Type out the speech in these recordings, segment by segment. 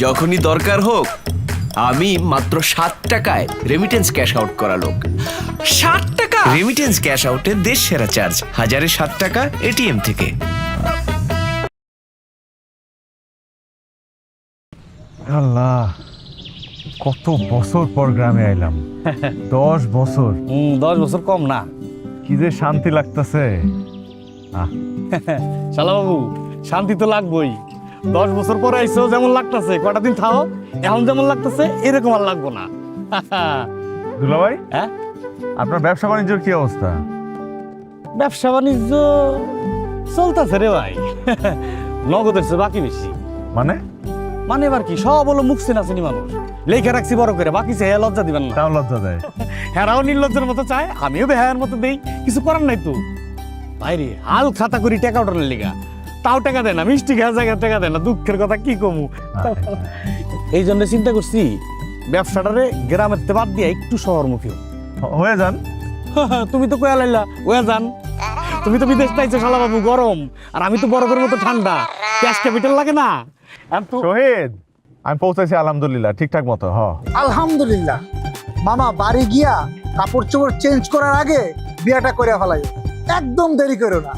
যখনই দরকার হোক আমি মাত্র 7 টাকায় রেমিটেন্স ক্যাশ আউট করা লোক। 7 টাকা রেমিটেন্স ক্যাশ আউটের দেশ সেরা চার্জ, 1007 টাকা এটিএম থেকে। আল্লাহ, কত বছর পর গ্রামে আইলাম। 10 বছর। 10 বছর কম না। কি যে শান্তি লাগতেছে। শালা বাবু, শান্তি তো লাগবেই। 10 বছর পরে আইসো যেমন লাগতেছে, কটা দিন থাও এখন যেমন লাগতেছে এরকম আর লাগবো না। দুলা ভাই, হ্যাঁ, আপনার ব্যবসা বাণিজ্যের কি অবস্থা? ব্যবসা বাণিজ্য চলতেছে রে ভাই। নগদের চেয়ে বাকি বেশি। মানে মানে এবার কি সব হলো মুখ চেনা চিনি মানুষ, লেখা রাখছি বড় করে, বাকি চেয়ে লজ্জা দিবেন না। তাও লজ্জা দেয়। হেরাও নির্লজ্জের মতো চায়, আমিও বেহায়ের মতো দেই, কিছু করার নাই তো। বাইরে হাল খাতা করি টাকা উঠানোর লিগা, তাও টাকা দেয় না, মিষ্টি খাওয়ার জায়গায় টাকা দেয় না। দুঃখের কথা কি কমু। এই জন্য চিন্তা করছি ব্যবসাটারে গ্রামের তে বাদ দিয়ে একটু শহরমুখী হয়ে যান। তুমি তো কয়া লাইলা ওয়া যান, তুমি তো বিদেশ চাইছো শালা বাবু, গরম, আর আমি তো বরফের মতো ঠান্ডা, ক্যাশ ক্যাপিটাল লাগে না। শহীদ, আমি পৌঁছাইছি আলহামদুলিল্লাহ ঠিকঠাক মতো। আলহামদুলিল্লাহ। মামা বাড়ি গিয়া কাপড় চোপড় চেঞ্জ করার আগে বিয়াটা করে ফেলাই, একদম দেরি করো না।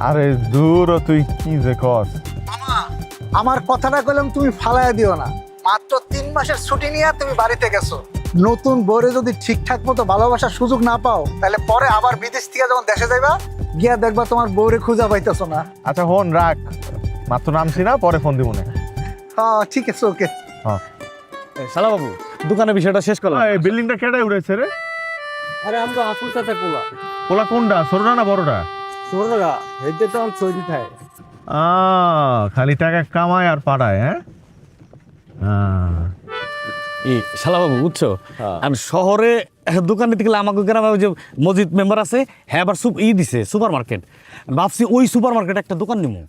আরে দূর, তুই কি যে কস। মামা, আমার কথাটা কইলাম তুমি ফালাইয়া দিও না। মাত্র 3 মাসের ছুটি নিয়ে তুমি বাড়িতে গেছো। নতুন বউরে যদি ঠিকঠাক মতো ভালোবাসার সুযোগ না পাও, তাহলে পরে আবার বিদেশ থেকে যখন দেশে যাইবা গিয়া দেখবা তোমার বউরে খুঁজা পাইতেছো না। আচ্ছা হন, রাখ, মাত্র নামছি না, পরে ফোন দিব না। হ্যাঁ ঠিক আছে, ওকে। শালা বাবু, দোকানের বিষয়টা শেষ করলাম। এই বিল্ডিংটা কেটে উড়েছে রে? আরে আমরা আসল সাথে পোলা পোলা কোনটা, ছোটটা না বড়টা? ছোটরা হেডে তো চৈরি থাকে। খালি টাকা কামায় আর পাড়ায়। হ্যাঁ, এই শালা বাবু বুঝছো, আমি শহরে দোকানে থেকে আমাকে গ্রামে ওই যে মসজিদ মেম্বার আছে, হ্যাঁ আবার দিছে সুপার মার্কেট। ভাবছি ওই সুপার মার্কেটে একটা দোকান নিবো।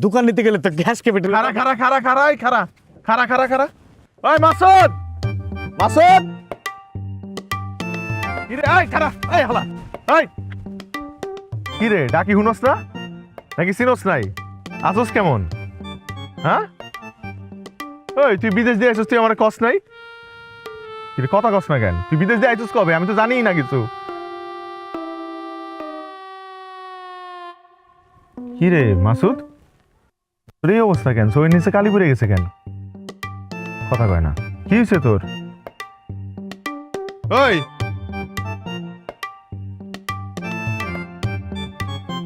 দোকান নিতে গেলে তো গ্যাস ক্যাপিটাল। খারা খারা খারা খারা খারা খারা খারা খারা। ওই মাসুদ, মাসুদ, কিরে আয় খারা, এই হালা, এই কিরে ডাকি হুনস না নাকি চিনস নাই? আসস কেমন? হ্যাঁ, ওই তুই বিদেশ দিয়ে আসছিস, তুই আমার কস নাই? কিরে কথা কস না কেন? তুই বিদেশ দিয়ে আইছিস কবে? আমি তো জানিই না কিছু। কিরে মাসুদ, তোর এই অবস্থা কেন? শরীর নিচে কালি পড়ে গেছে কেন? কথা কয় না, কি হয়েছে তোর? ওই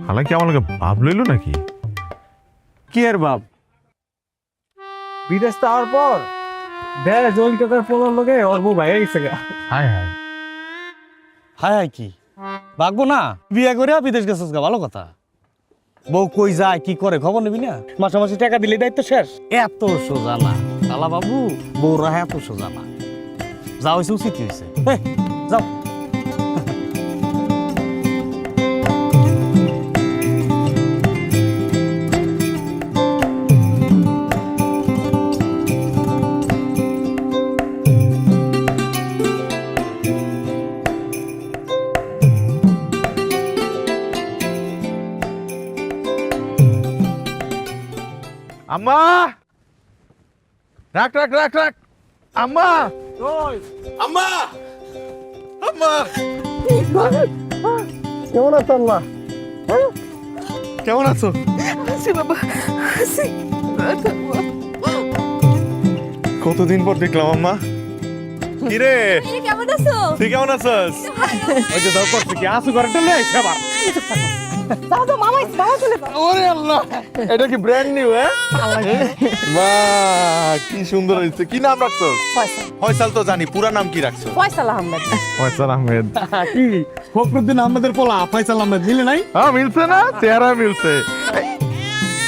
হালা কি আমার লোকে ভাব লইল নাকি? কি এর বাপ, বিদেশ যাওয়ার পর দেয় জল টাকার পোলার লোকে ওর বউ ভাইয়া গেছে গা। হায় হায়, হায় হায় কি ভাগবো না, বিয়ে করে বিদেশ গেছিস গা, ভালো কথা। বউ কই যায় কি করে খবর নিবি না? মাসে টাকা দিলে দায়িত্ব শেষ। এত সোজা না শালা বাবু, বউরা এত সোজা না। যা হয়েছে উচিত হয়েছে, যাও। আম্মা, রাখ রাখ রাখ রাখ, আম্মা, আম্মা, আম্মা, কেমন আছো আম্মা? কেমন আছো? কতদিন পর দেখলাম আম্মা। কিরে কেমন আছো? তুই কেমন আছিস? ওই যে দাও করছে কি আসু করে টেলে আবার। দাদা মামা চলে ওরে আল্লাহ, এটা কি ব্র্যান্ড নিউ? বাহ, কি সুন্দর হয়েছে। কি নাম রাখছো? ফয়সাল তো জানি, পুরা নাম কি রাখছো? ফয়সাল আহমেদ। ফয়সাল আহমেদ। কি ফখরুদ্দিন আহমেদের পোলা ফয়সাল আহমেদ মিলে নাই? হ্যাঁ মিলছে না, চেহারা মিলছে।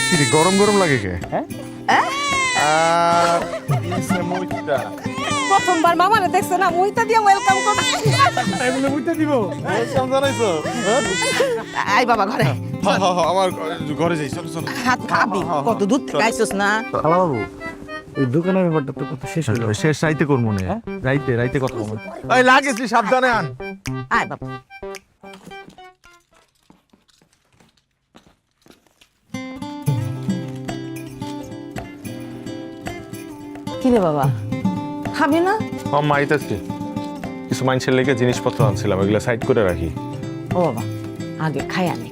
কি রে, গরম গরম লাগে কে? প্রথমবার মামারে দেখছে না, মুইতা দিয়ে ওয়েলকাম করছি। এমনি বুঝতে দিব। ওয়েলকাম জানাইছো? আই বাবা ঘরে আমার ঘরে যাই, চলো চলো। হাত খাবি কত দূর থেকে আইসস না। শালা বাবু, ওই দোকানের ব্যাপারটা তো কথা শেষ হলো। শেষ রাইতে করবো না, রাইতে রাইতে কথা বলবো। এই লাগেছি, সাবধানে আন। আয় বাবা, কি কিরে বাবা খাবি না? আম্মা আইতাছি, কিছু মানুষের লেগে জিনিসপত্র আনছিলাম, এগুলো সাইড করে রাখি। ও বাবা আগে খাই আনি,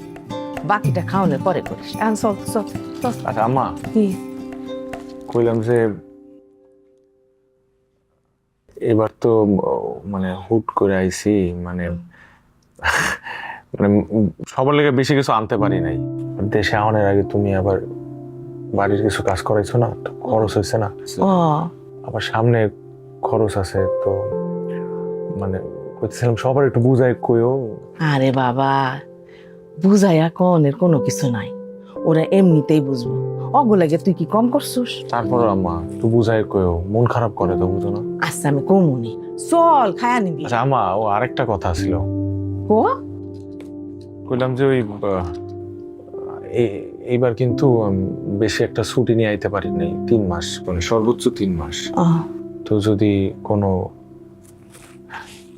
বাকিটা খাওয়ানোর পরে করিস। এখন চল চল চল। আচ্ছা আম্মা, কি? কইলাম যে এবার তো মানে হুট করে আইছি, মানে মানে সবার লেগে বেশি কিছু আনতে পারি নাই। দেশে আনার আগে তুমি আবার বাড়ির কিছু কাজ করাইছো না, তো খরচ হয়েছে না, ও আবার সামনে খরচ আছে, তো মানে কইতেছিলাম সবার একটু বুঝাই কইও। আরে বাবা বুঝাইয়া কনের কোনো কিছু নাই, ওরা এমনিতেই বুঝবো। অগুলাগে তুই কি কম করছিস? তারপর আম্মা একটু বুঝাই কইও, মন খারাপ করে তো, বুঝো না? আচ্ছা আমি কমুনি, চল খায়া নিবি। আচ্ছা আম্মা, ও আরেকটা কথা ছিল, ও কইলাম যে ওই এইবার কিন্তু বেশি একটা ছুটি নিয়ে আইতে পারি নাই, 3 মাস, মানে সর্বোচ্চ 3 মাস। তো যদি কোনো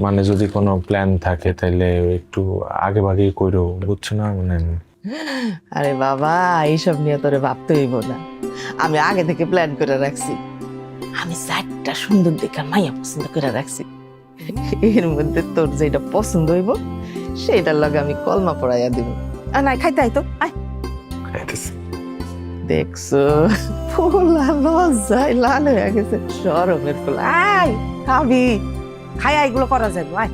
মানে যদি কোনো প্ল্যান থাকে তাহলে একটু আগে ভাগেই কইরো, বুঝছো না? মানে আরে বাবা এইসব নিয়ে তোরে ভাবতে হইব না, আমি আগে থেকে প্ল্যান করে রাখছি। আমি 4টা সুন্দর দেখা মাইয়া পছন্দ করে রাখছি, এর মধ্যে তোর যেটা পছন্দ হইব সেটার লগে আমি কলমা পড়াইয়া দিব। নাই খাইতে আইতো আয়। খাইতেছি। দেখছো ফুলা লজ্জায় লাল হয়ে গেছে, শরমের ফুল। আয় খাবি, খাইয়া এগুলো করা যাবে। আয়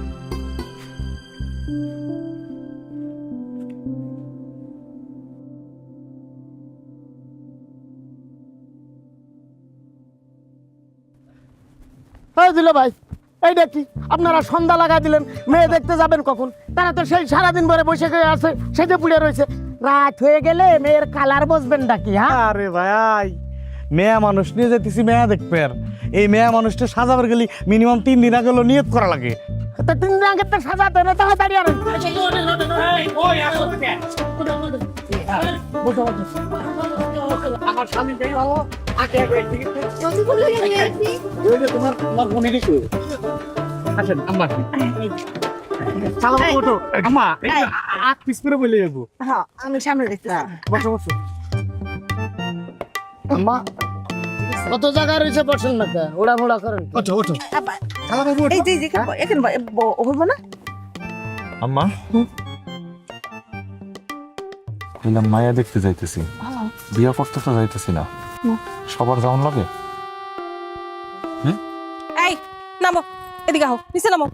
দিল ভাই, এইটা কি আপনারা সন্ধ্যা লাগাই দিলেন? মেয়ে দেখতে যাবেন কখন? তারা তো সেই সারাদিন ভরে বসে গিয়ে আছে, সেজে পুড়ে রয়েছে। রাত হয়ে গেলে মেয়ের কালার বসবেন নাকি? হ্যাঁ আরে ভাই মেয়া মানুষ নিয়ে যেতেছি মেয়া দেখবে, আর এই মেয়া মানুষটা সাজাবার গেলে মিনিমাম 3 দিন আগে নিয়ত করা লাগে। তো 3 দিন আগে তো সাজাতে না, তাড়াতাড়ি আনেন। আমার স্বামী যাই ভালো আগে আগে তোমার মনে রেখো। আসেন আম্মা, চালাবো ওঠো আম্মা, আট পিস করে বলে যাবো। হ্যাঁ আমি সামনে দেখতেছি। বসো বসো। আম্মা কত জায়গা রয়েছে, বসেন না, ওড়া মোড়া করেন। ওঠো ওঠো। এই যে এখানে হইব না? আম্মা, কইলাম মায়া দেখতে যাইতেছি, বিয়া করতে তো যাইতেছি না, সবার যাওয়ান লাগে। এই নামো, এদিকে আহো, নিচে নামো।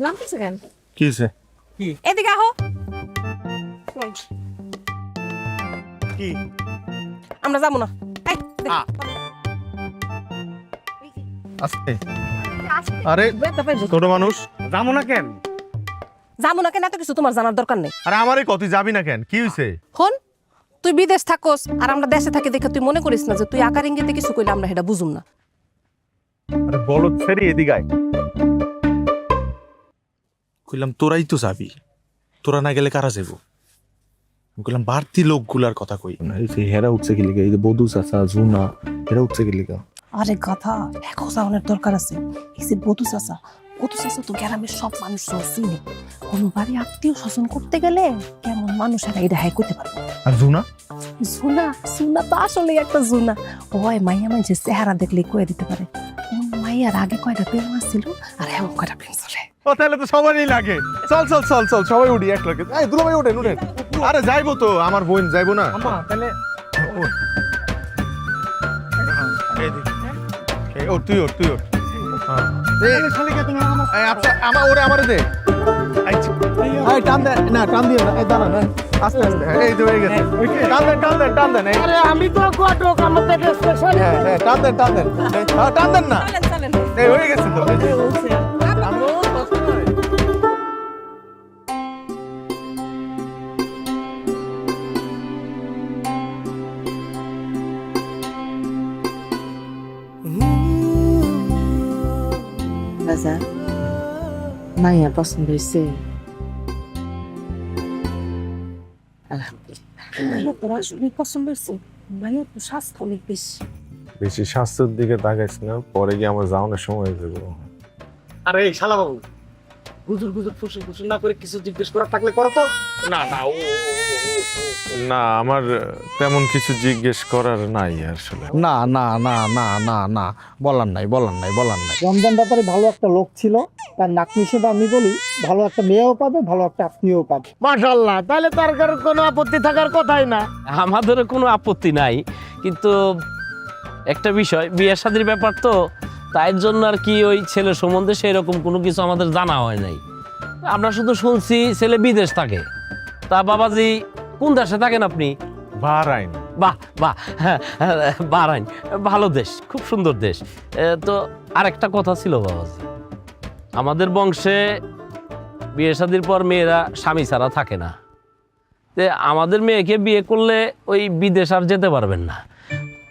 নামতেছে কেন? কি হয়েছে? এদিকে আহো। কি? আমরা যাবো না। এই, দেখ। আস্তে। আরে বেতা পাইছো। ছোট মানুষ, যাবো না কেন? যাবো না কেন এত কিছু তোমার জানার দরকার নেই। আরে আমারই কত, তুই যাবি না কেন? কি হয়েছে? হন, তুই বিদেশ থাকোস আর আমরা দেশে থাকি দেখে তুই মনে করিস না যে তুই আকার ইঙ্গিতে কিছু কইলে আমরা সেটা বুঝুম না। আরে বলদ ছেড়ে এদিকে আয়। কইলাম তোরাই তো যাবি, তোরা না গেলে কারা যাবো? আমি কইলাম বাড়তি লোকগুলার কথা কই না, এই যে হেরা উঠছে কি লিগা, এই যে বধু চাচা জুনা হেরা উঠছে কি লিগা? আরে কথা এখন যাওয়ানোর দরকার আছে। এই যে বধু চাচা তো গ্রামের সব মানুষ চিনি, কোনো বাড়ি আত্মীয় স্বজন করতে গেলে কেমন মানুষেরা এটা হ্যাঁ করতে পারবে। আর জুনা? জুনা তো আসলে একটা জুনা, ওই মাইয়া মানুষের চেহারা দেখলে কয়ে দিতে পারে কোন মাইয়ার আগে কয়টা প্রেম আসছিল আর এখন কয়টা প্রেম চলে। ও তাহলে তো সবারই লাগে। চল চল চল চল, সবাই উঠি এক লাগে। এই দুলো ভাই উঠেন উঠেন। আরে যাইবো তো, আমার বোন যাইবো না? আম্মা তাহলে ওঠ তুই ওঠ, তুই ওঠ। আচ্ছা আমার ওরে আমারে দে। এই টান দেন না, টান দিও না, এই দাঁড়ান। আস্তে আস্তে, এই তো হয়ে গেছে। টান দেন টান দেন টান দেন। এই, আরে আমি তো কটক, আমার পেটে স্পেশাল। হ্যাঁ হ্যাঁ, টান দেন টান দেন। হ্যাঁ, টান দেন না। চলেন এই হয়ে গেছে তো। বাজার মাইয়া পছন্দ হয়েছে? মাইয়া তোর আসলে পছন্দ হয়েছে? মাইয়া তো স্বাস্থ্য অনেক বেশি। বেশি স্বাস্থ্যের দিকে তাকাইছ না, পরে গিয়ে আমার যাওয়ানোর সময় হয়ে যাবে। আরে এই শালা বাবু গুজর ফুসে না করে কিছু জিজ্ঞেস করার থাকলে করো তো। না না ও না আমার তেমন কিছু জিজ্ঞেস করার নাই আসলে। না না না না না না বলার নাই বলার নাই বলার নাই। রমজান ব্যাপারে ভালো একটা লোক ছিল, তার নাতনি হিসেবে আমি বলি ভালো একটা মেয়েও পাবে, ভালো একটা আত্মীয়ও পাবে। মাশাআল্লাহ, তাহলে তার কোনো আপত্তি থাকার কথাই না। আমাদেরও কোনো আপত্তি নাই, কিন্তু একটা বিষয়, বিয়ে শাদীর ব্যাপার তো, তাই জন্য আর কি ওই ছেলে সম্বন্ধে সেরকম কোনো কিছু আমাদের জানা হয় নাই। আমরা শুধু শুনছি ছেলে বিদেশ থাকে। তা বাবাজি কোন দেশে থাকেন আপনি? বাহরাইন। বাহ বাহ, হ্যাঁ বাহরাইন ভালো দেশ, খুব সুন্দর দেশ। তো আরেকটা কথা ছিল বাবাজি, আমাদের বংশে বিয়ে শাদীর পর মেয়েরা স্বামী ছাড়া থাকে না। তে আমাদের মেয়েকে বিয়ে করলে ওই বিদেশ আর যেতে পারবেন না,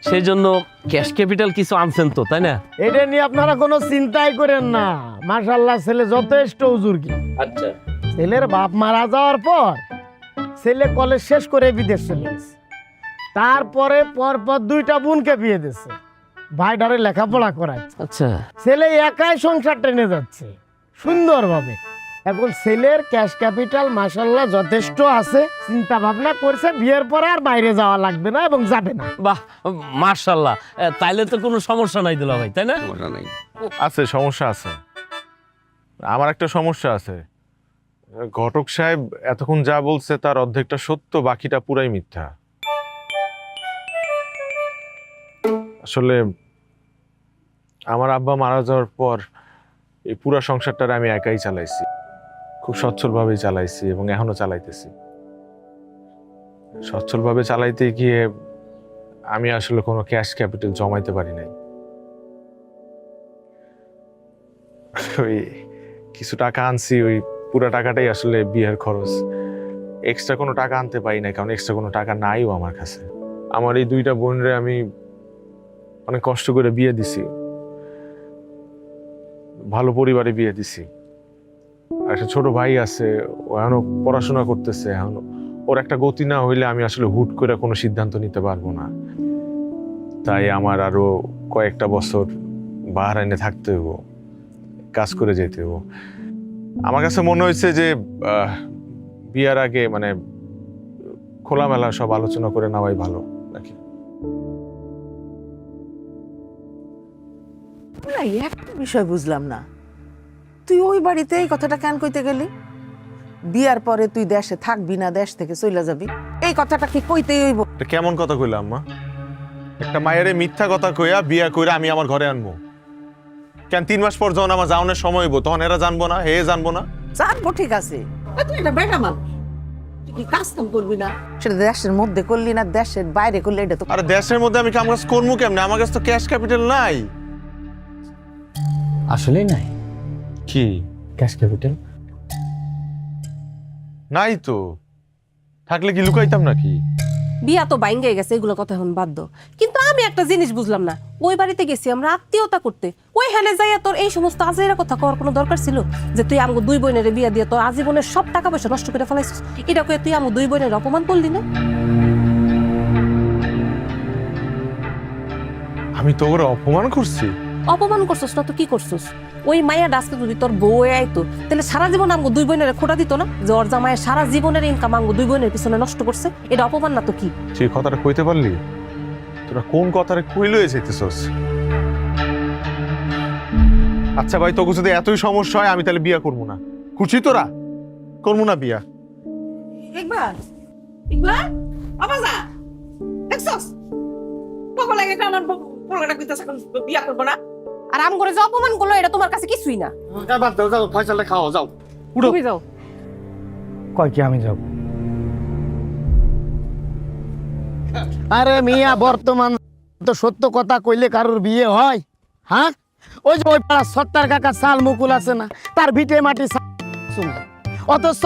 সেই জন্য ক্যাশ ক্যাপিটাল কিছু আনছেন তো, তাই না? এটা নিয়ে আপনারা কোনো চিন্তাই করেন না। মাশাআল্লাহ, ছেলে যথেষ্ট উজুর্গি। আচ্ছা, ছেলের বাপ মারা যাওয়ার পর ছেলে কলেজ শেষ করে বিদেশ চলে গেছে। তারপরে পরপর 2টা বোনকে বিয়ে দিচ্ছে, ভাইটারে লেখাপড়া করাচ্ছে। আচ্ছা, ছেলে একাই সংসার টেনে যাচ্ছে সুন্দরভাবে। এখন ছেলের ক্যাশ ক্যাপিটাল মাশাআল্লাহ যথেষ্ট আছে। চিন্তা ভাবনা করছে বিয়ের পরে আর বাইরে যাওয়া লাগবে না এবং যাবে না। বাহ মাশাআল্লাহ, তাইলে তো কোনো সমস্যা নাই দুলা ভাই, তাই না? আছে, সমস্যা আছে। আমার একটা সমস্যা আছে। ঘটক সাহেব এতক্ষণ যা বলছে তার অর্ধেকটা সত্য, বাকিটা পুরাই মিথ্যা। আসলে আমার আব্বা মারা যাওয়ার পর এই পুরা সংসারটা আমি একাই চালাইছি, খুব সচ্ছলভাবেই চালাইছি এবং এখনো চালাইতেছি। সচ্ছলভাবে চালাইতে গিয়ে আমি আসলে কোনো ক্যাশ ক্যাপিটাল জমাইতে পারি নাই। ওই কিছু টাকা আনছি, ওই পুরো টাকাটাই আসলে বিয়ের খরচ। এক্সট্রা কোনো টাকা আনতে পারি না, কারণ এক্সট্রা কোনো টাকা নাইও আমার কাছে। আমার এই 2টা বোনরে আমি অনেক কষ্ট করে বিয়ে দিছি, ভালো পরিবারে বিয়ে দিছি। আর একটা ছোট ভাই আছে, ও এখনো পড়াশোনা করতেছে। এখন ওর একটা গতি না হইলে আমি আসলে হুট করে কোনো সিদ্ধান্ত নিতে পারবো না। তাই আমার আরো কয়েকটা বছর বাহরাইনে থাকতে হইব, কাজ করে যেতে হইব। আমার কাছে মনে হয়েছে যে বিয়ার আগে মানে খোলামেলা সব আলোচনা করে নেওয়াই ভালো নাকি। না, একটা বিষয় বুঝলাম না, তুই ওই বাড়িতে এই কথাটা কেন কইতে গেলি? বিয়ার পরে তুই দেশে থাকবি না, দেশ থেকে চলে যাবি, এই কথাটা কি কইতেই হইব? এটা কেমন কথা কইলাম মা? একটা মায়ের মিথ্যা কথা কইয়া বিয়া কইরা আমি আমার ঘরে আনবো কেন? 3 মাস পর যখন আমার যাওয়ানোর সময় হইব তখন এরা জানবো না, হে জানবো না? জানবো, ঠিক আছে, তুই এটা বেটা মানুষ, তুই কি কাজ কাম করবি না? সেটা দেশের মধ্যে করলি না দেশের বাইরে করলে এটা তো। আরে দেশের মধ্যে আমি কাম কাজ করবো কেমনে? আমার কাছে তো ক্যাশ ক্যাপিটাল নাই। আসলেই নাই কি ক্যাশ ক্যাপিটাল? নাই তো, থাকলে কি লুকাইতাম নাকি? বিয়া তো বাইঙ্গে গেছে, এগুলো কথা এখন বাদ দাও। কিন্তু আমি একটা জিনিস বুঝলাম না, ওই বাড়িতে গেছি আমরা আত্মীয়তা করতে, ওইখানে যাইয়া তোর এই সমস্ত আজেরা কথা কওয়ার কোনো দরকার ছিল? যে তুই আমগো 2 বোনের বিয়া দিয়ে তোর আজীবনের সব টাকা পয়সা নষ্ট করে ফেলাইছিস, এটা কয়ে তুই আমগো 2 বোনের অপমান করলি না? আমি তো ওরা অপমান করছি? অপমান করছিস না তো কি করছিস? ওই মায়া ডাসকে যদি তোর বউ আইতো তাহলে সারা জীবন আমগো 2 বোনের খোটা দিত না যে ওর জামাইয়ের সারা জীবনের ইনকাম আমগো 2 বোনের পিছনে নষ্ট করছে? এটা অপমান না তো কি? সেই কথাটা কইতে পারলি? তোরা কোন কথাটা কইলো এসেছিস? আচ্ছা ভাই, তোকে যদি এতই সমস্যা হয় আমি তাহলে বিয়া করবো না। খুশি তোরা? করবো না বিয়া। একবার একবার আবাজা দেখছস পাগল লাগে কারণ পোলাটা কইতাছ এখন বিয়া করব না। আর আম করে যে অপমান করলো এটা তোমার কাছে কিছুই না। বাদ দাও, যাও ফয়সালা খাও, যাও তুমি যাও। কয় কি আমি যাব? আরে মিয়া, বর্তমান তো সত্য কথা কইলে কারোর বিয়ে হয়? হ্যাঁ, ওই যে ওই পাড়া সত্তার কাকা চাল মুকুল আছে না, তার ভিটে মাটি শুনে, অথচ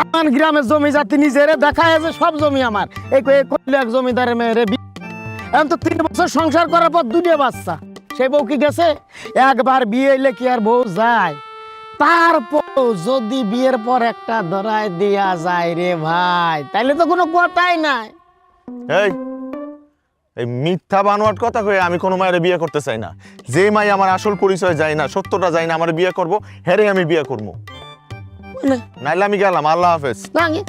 আমার গ্রামের জমি জাতি নিজেরে দেখায় যে সব জমি আমার, এই কইলে এক জমিদারের মেয়েরে এখন তো 3 বছর সংসার করার পর 2টা বাচ্চা। সেই বউ কি গেছে? একবার বিয়ে হইলে কি আর বউ যায়? তারপর যদি বিয়ের পর একটা ধরায় দিয়া যায় রে ভাই, তাইলে তো কোনো কথাই নাই। এই এই মিথ্যা বানোয়াট কথা কয়ে আমি কোনো মায়ের বিয়ে করতে চাই না। যে মাই আমার আসল পরিচয় যায় না, সত্যটা যায় না, আমার বিয়ে করব, হেরে আমি বিয়ে করবো। নাইলে আমি গেলাম, আল্লাহ হাফেজ। লাগে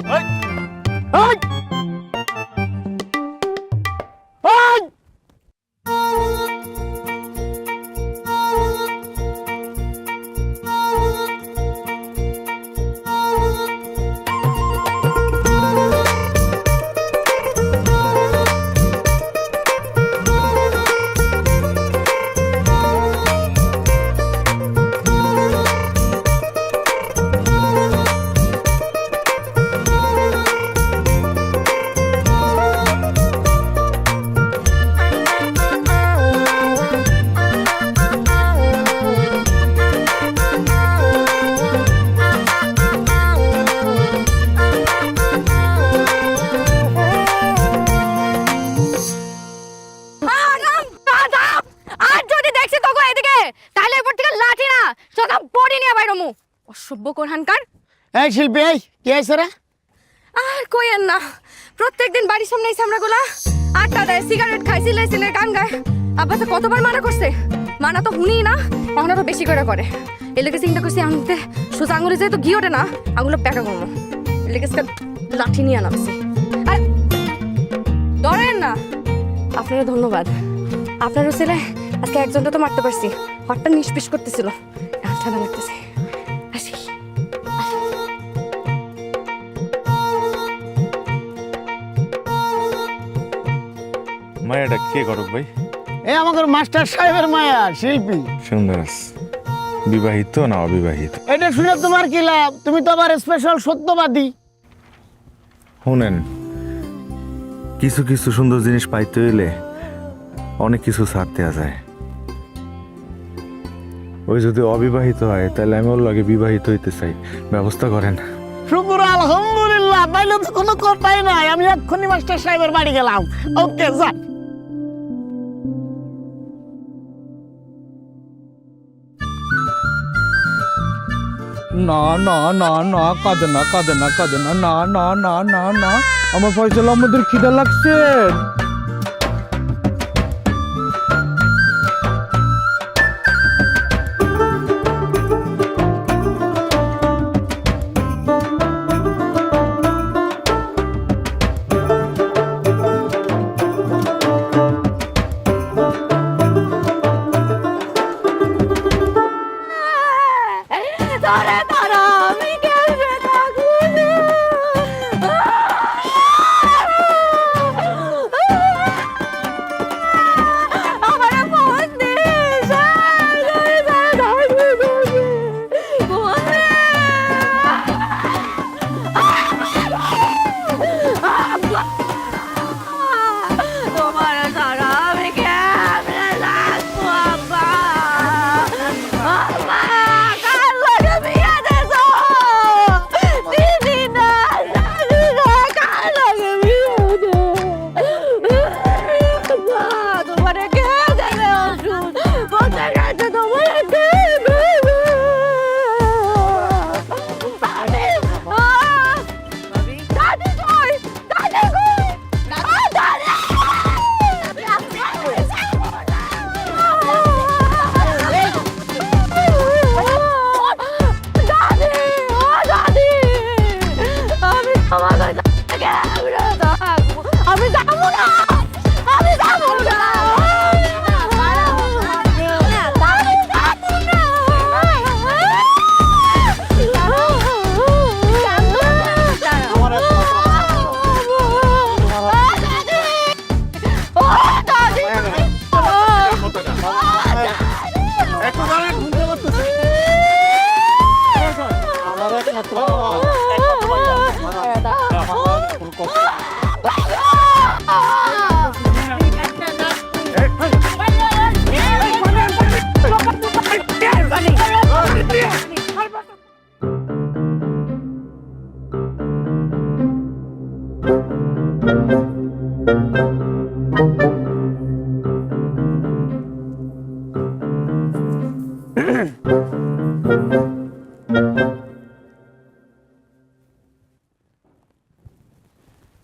কোরহানকার। এই শিল্পী, এই কি হয়েছে রে? আর কইেন না, প্রত্যেকদিন বাড়ির সামনে এই সামরাগুলা আড্ডা দেয়, সিগারেট খায়, সিলাই সিলাই গান গায়। আব্বা তো কতবার মানা করছে, মানা তো শুনি না, এখন আরো বেশি করে করে। এর লেগে চিন্তা করছি আনতে সোজা আঙুলে যেহেতু ঘি ওঠে না, আঙুলে প্যাকা করবো। এর লেগে লাঠি নিয়ে নামছি। আর ধরেন না, আপনারা ধন্যবাদ। আপনারও ছেলে আজকে একজনটা তো মারতে পারছি, হটটা নিষ্পিস করতেছিল, ঠান্ডা লাগতেছে। আসি মায়াটা কে করক ভাই? এই আমাদের মাস্টার সাহেবের মায়া শিল্পী। সুন্দর বিবাহিত না অবিবাহিত? এটা শুনে তোমার কি লাভ? তুমি তো আবার স্পেশাল সত্যবাদী। শুনেন, কিছু কিছু সুন্দর জিনিস পাইতে হইলে অনেক কিছু ছাড়তে যায়। ওই যদি অবিবাহিত হয় তাহলে আমি ওর লগে বিবাহিত হইতে চাই, ব্যবস্থা করেন। শুকুর আলহামদুলিল্লাহ, তাইলে তো কোনো কথাই নাই। আমি এক্ষুনি মাস্টার সাহেবের বাড়ি গেলাম। ওকে যা। না না না না, কাঁদে না কাঁদে না কাঁদে না, না না না না না, আমার ফয়সাল আমাদের খিদা লাগছে। ধরে ধরো, আমি কেমনে থাকবো না। আমার ফোন দিস, তোমার ধরো, আমি কেমনে থাকবো আব্বা। আব্বা কার লাগে বিয়ে দেছো? দিদি না, দাদি না, কার লাগে বিয়ে দে? আব্বা, তোমারে কে দেবে ওষুধ? বলতে গেছে তোমারে কে দেবে? দাদি কই? দাদি কই? দাদি! দাদি, ও দাদি, আমি তোমাকে কেমনে থাকবো? আমি যাবো না, আমি যাবো না। আমি যাবো না। ও দাদি,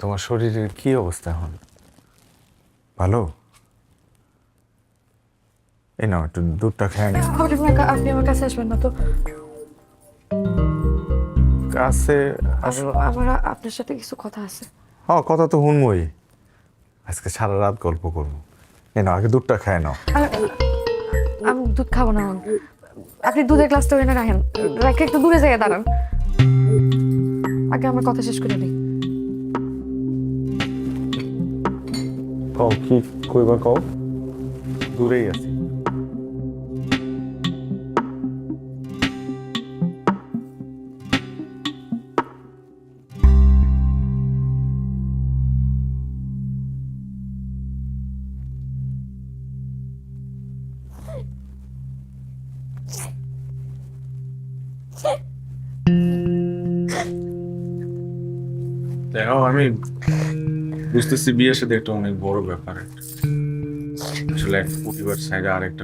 তোমার শরীরের কি অবস্থা এখন? ভালো? এই নাও একটু দুধটা খেয়ে নি। আপনি আমার কাছে আসবেন না তো? কাছে আমার আপনার সাথে কিছু কথা আছে। হ্যাঁ, কথা তো শুনবই। আজকে সারা রাত গল্প করবো। এই নাও আগে দুধটা খেয়ে নাও। আমি দুধ খাবো না। আপনি দুধের গ্লাসটা এনে রাখেন, রাখে একটু দূরে জায়গায় দাঁড়ান। আগে আমার কথা শেষ করে দিই। কও কি কইবা কও, দূরেই আছি। দেখো, আমি বুঝতেছি বিয়ে সাথে একটা অনেক বড় ব্যাপার। আসলে এক পরিবার সাইডে আরেকটা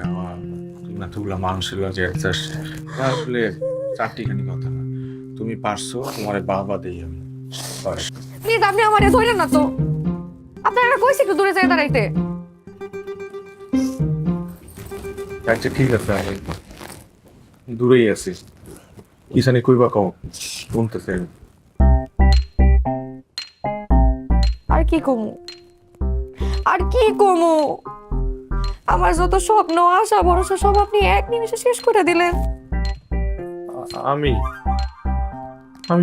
আমার তুলা মানুষের যে আসলে চারটিখানি কথা না, তুমি পারছো, তোমার বাবা দেই আমি। প্লিজ আপনি আমারে ধরেন না তো, আপনারা কইছি একটু দূরে যায় দাঁড়াইতে। আচ্ছা ঠিক আছে, আমি দূরেই আছি, কিসানি কইবা কও, শুনতেছে। আর কি কমু, আর কি কমু, আমার যত স্বপ্ন আশা ভরসা সব আপনি এক নিমিষে শেষ করে দিলেন। আমি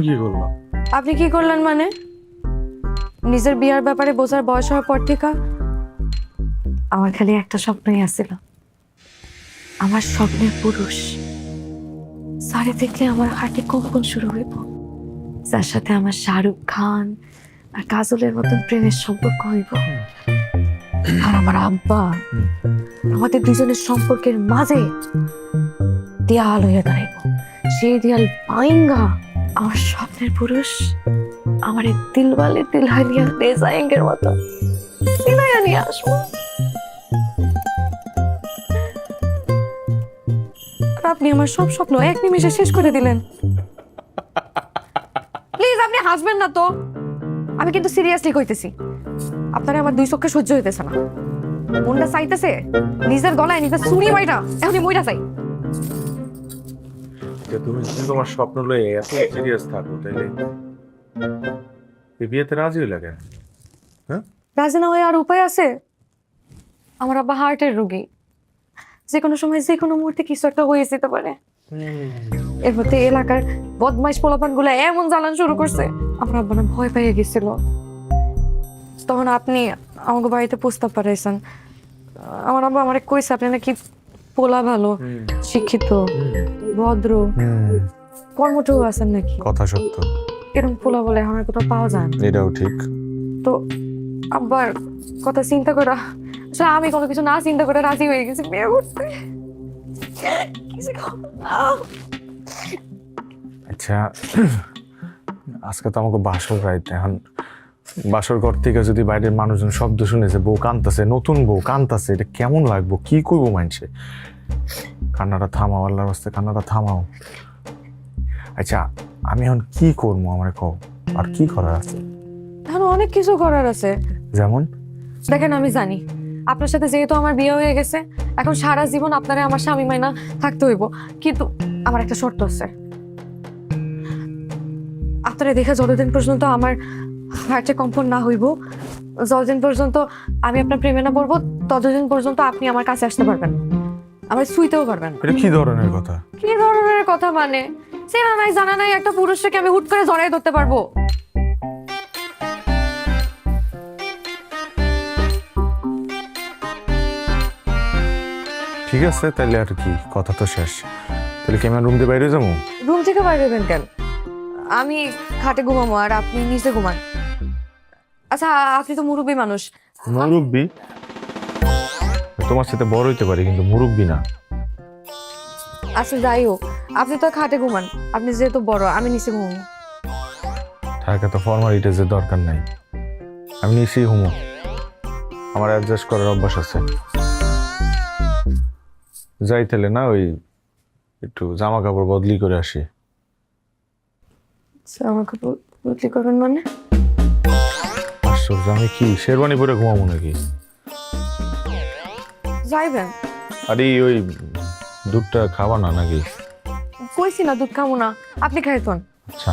কি করলাম? আপনি কি করলেন মানে? নিজের বিয়ার ব্যাপারে বোঝার বয়স হওয়ার পর থেকে আমার খালি একটা স্বপ্নই আসছিল, আমার স্বপ্নের পুরুষ সারে দেখলে আমার হার্টে কম্পন শুরু হইব, যার সাথে আমার শাহরুখ খান আর কাজলের মতন প্রেমের সম্পর্ক হইব। আর আমার আব্বা আমাদের দুজনের সম্পর্কের মাঝে দেয়াল হইয়া দাঁড়াইব, সেই দেয়াল পাইঙ্গা আমার স্বপ্নের পুরুষ আমার এই দিলওয়ালে দিলহানিয়া ले जाएंगे মতো সিনায়া নিয়ে আসবো। আর আপনি আমার সব স্বপ্ন এক নিমিষে শেষ করে দিলেন। প্লিজ আপনি হাসবেন না তো, আমি কিন্তু সিরিয়াসলি কইতেছি, আপনারা আমার দুই চোখে সহ্য হইতেছে না, মনটা চাইতেছে নিজের গলায় নিজের ছুরি মাইরা এখনই মইরা চাই। তুমি যদি তোমার স্বপ্ন লয়ে এত সিরিয়াস থাকো, তাইলে এই বিয়েতে রাজি হইলা কেন? রাজি না হয়ে আর উপায় আছে? আমার আব্বা হার্টের রোগী, যে কোনো সময় যে কোনো মুহূর্তে কিছু একটা হয়ে যেতে পারে। এর মধ্যে এলাকার বদমাইশ পোলাপান গুলা এমন জ্বালান শুরু করছে, আমার আব্বা না ভয় পেয়ে গেছিল। তখন আপনি আমাকে বাড়িতে প্রস্তাব পাঠাইছেন, আমার আব্বা আমারে কইছে আপনি নাকি পোলা ভালো, শিক্ষিত, ভদ্র, কর্মঠও আছেন নাকি। কথা সত্য, এরকম পোলা বলে আমার কোথাও পাওয়া যায় না। এটাও ঠিক। তো আব্বার কথা চিন্তা করা, আসলে আমি কোনো কিছু না চিন্তা করে রাজি হয়ে গেছি বিয়ে করতে। আচ্ছা, আজকে তো আমাকে বাসর রাইত, এখন বাসর ঘর থেকে যদি বাইরের মানুষজন শব্দ শুনেছে বউ কান্তাছে, নতুন বউ কান্তাছে, এটা কেমন লাগবো, কি করবো মানছে? কান্নাটা থামাও, আল্লাহর রাস্তায় কান্নাটা থামাও। আচ্ছা আমি এখন কি করবো আমার কও, আর কি করার আছে? এখন অনেক কিছু করার আছে। যেমন? দেখেন আমি জানি আপনার সাথে যেহেতু আমার বিয়ে হয়ে গেছে, এখন সারা জীবন আপনারা আমার স্বামী মাইনা থাকতে হইব, কিন্তু আমার একটা শর্ত আছে। আপনারা দেখে যতদিন পর্যন্ত আমার হার্টে কম্পন না হইব, যতদিন পর্যন্ত আমি আপনার প্রেমে না পড়বো, ততদিন পর্যন্ত আপনি আমার কাছে আসতে পারবেন, আমার ছুঁইতেও পারবেন। এটা কি ধরনের কথা? কি ধরনের কথা মানে? চেনা নাই জানা নাই একটা পুরুষকে আমি হুট করে জড়াই ধরতে পারবো? ঠিক আছে, তাইলে আর কি, কথা তো শেষ। তাহলে কি আমার রুম দিয়ে বাইরে যাবো? রুম থেকে বাইরে হবেন কেন? আমি খাটে ঘুমাবো আর আপনি নিচে ঘুমান। আচ্ছা আপনি তো মুরব্বী মানুষ। মুরব্বী? তোমার সাথে বড় হইতে পারি, কিন্তু মুরব্বী না। আচ্ছা যাই হোক, আপনি তো খাটে ঘুমান, আপনি যেহেতু বড়, আমি নিচে ঘুমাবো। ঢাকা তো ফর্মালিটিজের দরকার নাই, আমি নিচেই হুমো, আমার অ্যাডজাস্ট করার অভ্যাস আছে। যাই তাহলে না, ওই একটু জামা কাপড় বদলি করে আসি। জামা কাপড় বদলি করবেন মানে? আশ্চর্য, আমি কি শেরওয়ানি পরে ঘুমাবো নাকি? যাইবেন? আরে ওই দুধটা খাওয়া না নাকি? কইছি না দুধ খাবো না, আপনি খাইতেন। আচ্ছা